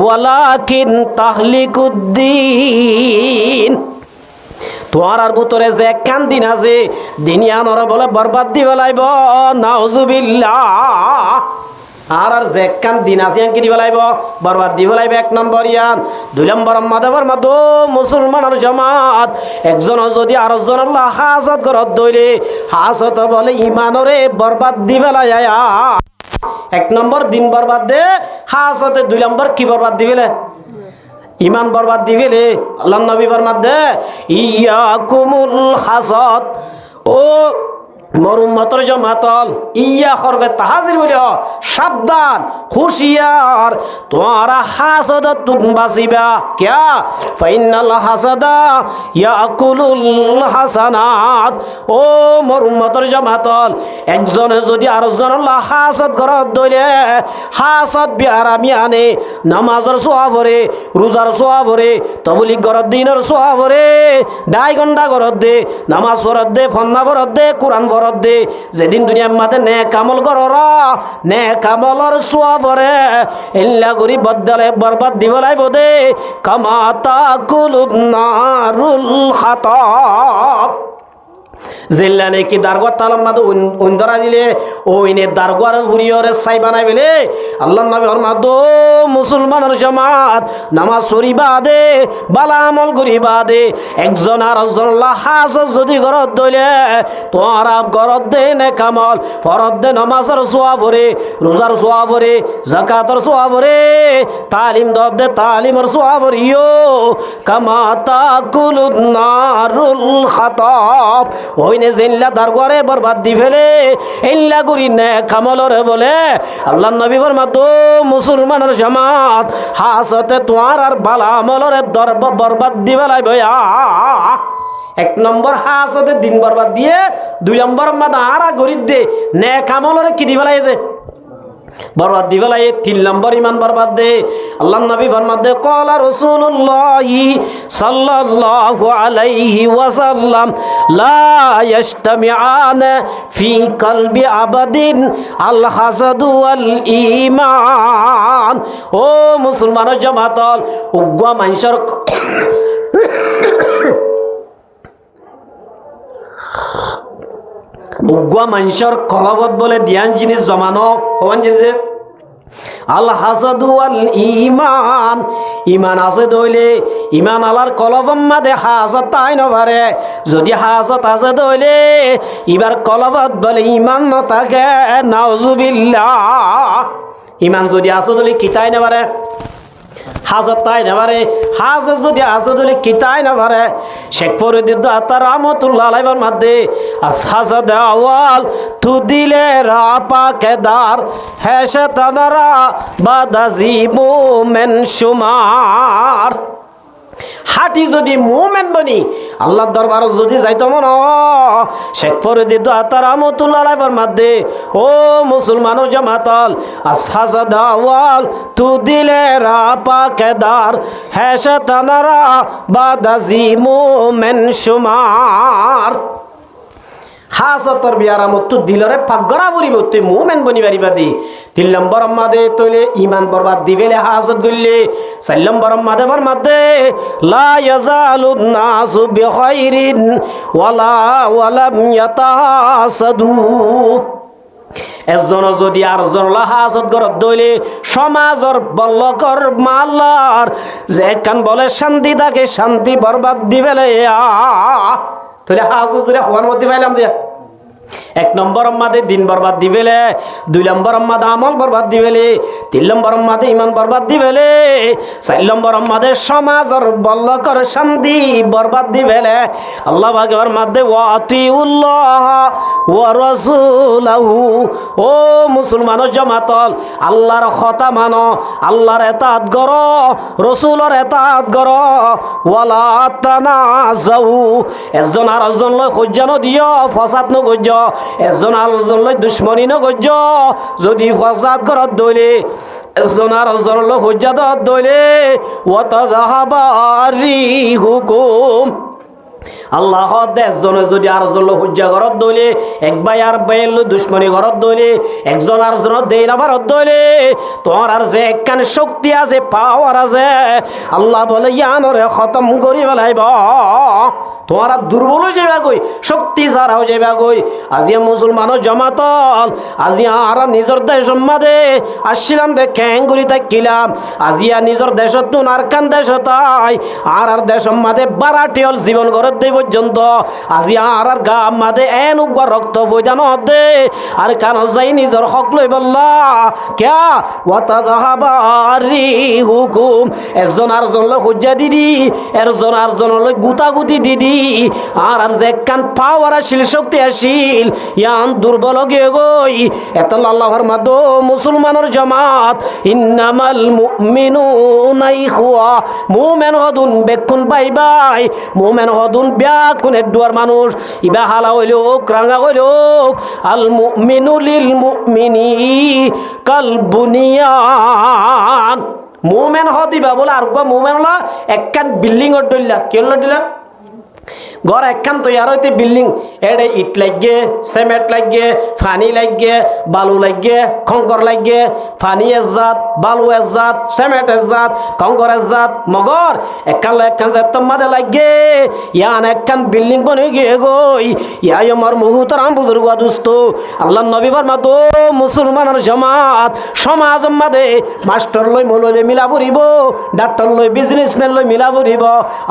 Speaker 1: ওয়ালাকিন তাহলিকুদ্দিন তোমার আর ভিতরে যে কান দিন আছে দিনিয়ানর বলে বরবাদ দি ফেলাইব নাউজুবিল্লাহ। আর যে কান দিন আছে কি দি ফেলাইব বরবাদ দি ফেলাইব। এক নম্বর ইয়ান। দুই নম্বর মাদাবার মাদো মুসলমানের জামাত একজন যদি আরেকজন আল্লাহ হাজত করত দইলে হাজত বলে ইমানরে বরবাদ দি ফেলাই। এক নম্বর দিন বরবাদ দে হাজতে। দুই নম্বর কি বরবাদ দি ফেলে ইমান বরবাদ দি ফেলে। আল্লাহ নবী ফরমাত দে ইয়াকুমুল হাসাদ ও মোর উম্মতের জামাতল ইয়া করবে তাহাজির বলি সাবধান হুশিয়ার তোমারা হাসাদত তুম বাসিবা কিয়া ফাইনাল হাসাদা ইয়াকুলুল হাসানাত। ও মোর উম্মতের জামাতল একজনে যদি আরেকজন আল্লাহ হাসাদ করত দইলে হাসাদ বিহারামি আনে নামাজের সোয়াবরে রোজার সোয়াবরে তবলিগ গরত দিনের সোয়াবরে ডাই ঘন্টা গরত দে নামাজ পড়ত দে ফন্না পড়ত দে কোরআন দে যেদিন দুনিয়ার মাঝে নে কামল কররা নে কামলর সোয়া পরে এল্লা গরি বদলে বরবাদ দিব লাইব দে কামাতা কুলুন নারুল খাতাব। জিল্লানে কি দারগর তালাম মাদু উন্দরা দিলে ওইনে দারগর হুরিয়রে সাই বানাই বেলে আল্লাহ নবী ফরমাদো মুসলমানের জামাত নামাজ পড়িবা দে বালা আমল করিবা দে একজন আর একজন আল্লাহ হাজত যদি ঘরত দইলে তোরা ঘরত দে নে কামল ফরত দে নামাজের সোয়া পড়ে রোজার সোয়া পড়ে যাকাতের সোয়া পড়ে তালিম দদ দে তালিমের সোয়া পড়িও কামাতা কুলুন নারুল খাতাব। ওইনে জিল্লা দারগরে বরবাদ দি ফেলে ইল্লা করি নে কামলরে বলে আল্লাহ নবী ফরমাতো মুসলমানের জামাত হাসতে তোয়ার আর বালা আমলরে দরব বরবাদ দি ফেলাই বয়া। এক নম্বর হাসতে দিন বরবাদ দিয়ে দুই নম্বর মাদ আর গরিব দে নে কামলরে কি দি ফেলাইছে বরবাদ দি ফেলাই। তিন নম্বর ইমান বরবাদ দে আল্লাহ নবী ফরমাত দে ক্বালা রাসূলুল্লাহ সাল্লাল্লাহু আলাইহি ওয়াসাল্লাম লা ইয়াজতামিআনা ফি কলবি আবাদিন আল হাসাদ ওয়াল ঈমান। ও মুসলমানের জামাতল উগ্গা মানুষের উগ্গা মানুষের কলবত বলে ধ্যান জিনিস জমানো হওয়ান জিনিস আল হাসাদু আল ঈমান। ঈমান আছে দইলে ঈমান আলার কলবম মাদে হাসাদ তাই নভারে যদি হাসাদ আছে দইলে এবার কলবত বলে ঈমান ন থাকে নাউজুবিল্লাহ। ঈমান যদি আছে দইলে কিতাই নভারে হাজত তাই নেবারে হাজত যদি হাজত হলে কিতাই নেবারে শেখ ফরিদ আতার রহমতুল্লাহ আলাইহির মধ্যে আসহাজদ আওয়াল তু দিলে রাপা কেদার হেশে তানারা বাদাজিবু মেন শুমার। হাঁটি যদি মুমেন বনি আল্লাহর দরবার যদি যাইতো মন শেখ ফরিদ আতার রহমতুল্লাহ আলাইহির মধ্যে ও মুসলমান জামাতল আসহাজদ আওয়াল তু দিলে রাপা কেদার হেশে তানারা বাদাজিবু মেন শুমার। হাসতর বিয়ারামত তু দিলরে পাগরা বলিব তুই মুমেন বনি পারিবা দি। তিন নম্বর মাদে তইলে ইমান বরবাদ দিবেলে হাজত গইলে। চার নম্বর মাদে বরমাদে লা ইয়াজালুন নাসু বিখাইরিন ওয়ালাম ইয়াতাসাদু। একজন যদি আরেকজন হাজত ঘরত দইলে সমাজর বল্লকর মাল্লার যে কান বলে শান্তি থাকে শান্তি বরবাদ দিবেলে। তাহলে হাজত ধরে হওয়ার মধ্যে পাইলাম দিয়া এক নম্বর মাদে দিন বরবাদ দিবেলে, 2 নম্বর মাদে আমল বরবাদ দিবেলে, 3 নম্বর মাদে ইমান বরবাদ দিবেলে, 4 নম্বর মাদে সমাজের বল্লকর শান্তি বরবাদ দিবেলে। আল্লাহ পাকের মাদে ওয়াতিউল্লাহ ওয়া রাসূলাহু, ও মুসলমানের জামাতল আল্লাহর কথা মানো, আল্লাহর ইতাআত করো, রাসূলের ইতাআত করো। ওয়ালা তানাজাউ, একজন আরেকজন লয় খোঁজানো দিও, ফসাদ ন গজ্জ, একজন আরেকজন লয় দুশ্মনী ন গজ্জ। যদি ফসাদ করত দইলে একজন আরেকজন লয় খোঁজা দত দইলে ওয়াতাযাহাবা রিহুকুম, আল্লাহ দেশজনে যদি আরেকজন হুজ্জা ঘরত দইলে, এক ভাই আর ভাইয়ের দুশ্মনী ঘরত দইলে, একজন আরেকজনের দেই না ভারত দইলে, তোমার আর যে একখান শক্তি আছে, পাওয়ার আছে, আল্লাহ বলে ইয়ানরে খতম করি ফেলাইব। তোমার আর দুর্বল হয়ে যাবে কই, শক্তি ছাড়া হয়ে যাবে কই। আজিয়া মুসলমানও জমাতল, আজিয়া আর নিজের দেশ মাদে আসছিলাম দে ক্যাঙ্গুরি থাকিলাম, আজিয়া নিজের দেশত নুন আর কান দেশ তাই আর দেশ মাদে বারাটিয়ল জীবন ঘর দে পর্যন্ত আজি আর গা মাদে এন উগর রক্ত বইদানো দে আর কান যাই নিজের হক লই বললা ক্যা ওয়াতাযাহাবারি হুকুম। একজন আরজন লই হুজ্জা দিদি, একজন আরজন লই গুতাগুতি দিদি, আর যে কান পাওয়ার আসিল, শক্তি আসিল, ইয়ান দুর্বল গিয়ে গই। এত আল্লাহর মাদো মুসলমানের জামাত, ইন্নামাল মুমিনুনা ইখওয়া, মুমিন হদুন বেকুন বাই বাই, মুমিন হদুন ব্যাকুন দুয়ার মানুষ, ইবা হালা হইল রাঙা হইল। আল মুমিনু লিল মুমিনি কাল বুনিয়ান, মুমিন হদিবা বলে আর কো মুমিন হলো একখান বিল্ডিং অর দইলা কি হলো দিলা ঘর একখান তৈয়ার হইতে বিল্ডিং এডে ইট লাগে, সিমেন্ট লাগে, ফানি লাগে, বালু লাগে, খঙ্কর লাগে, ফানি এজাত, বালু এজাত, সিমেন্ট এজাত, খঙ্কর এজাত, মগর একখান যে তোমাদের লাগে ইয়ান একখান বিল্ডিং বনে গিয়ে গই। ইয়াই আমার মুহূর্তরাম বুজুর্গ দুস্থ আল্লাহ নবী ফরমাত, মুসলমানের জামাত সমাজ মাদে মাস্টার লই মৌললে মিলা পড়িব, ডাক্তার লই বিজনেসম্যান লই মিলা পড়িব,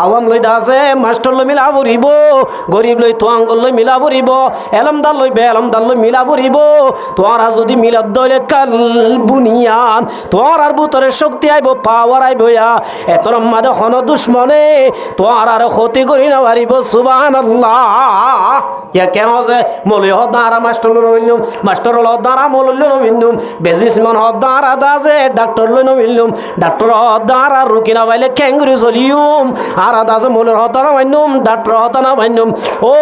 Speaker 1: আওয়াম লই দাসে মাস্টার লই মিলা পড়িব, গরিব লই তোয়াঙ্গল লই মিলা পড়িব, এলমদার লই বেলমদার লই মিলা পড়িব। তোরা যদি মিলাদ দইলে কাল বুনিয়ান, তোরার ভিতরে শক্তি আইব, পাওয়ার আইব। এতর মাদে হন দুশ্মনে তোর আর ক্ষতি করি না পারিব। সুবহানাল্লাহ। ইয়া কেন যে মৌলই হদ্দারা মাস্টার লইলুম, মাস্টার হদ্দারা মৌলই নমিলুম, বিজনেসম্যান হদ্দারা দাসে ডাক্তার লই নমিলুম, ডাক্তার হদ্দারা রুকি না পাইলে ক্যাঙ্গুরি চলিউম, আর দাসে মৌলের হদ্দারা মাইনুম, ডাক্তার হতা না মাইনুম। ও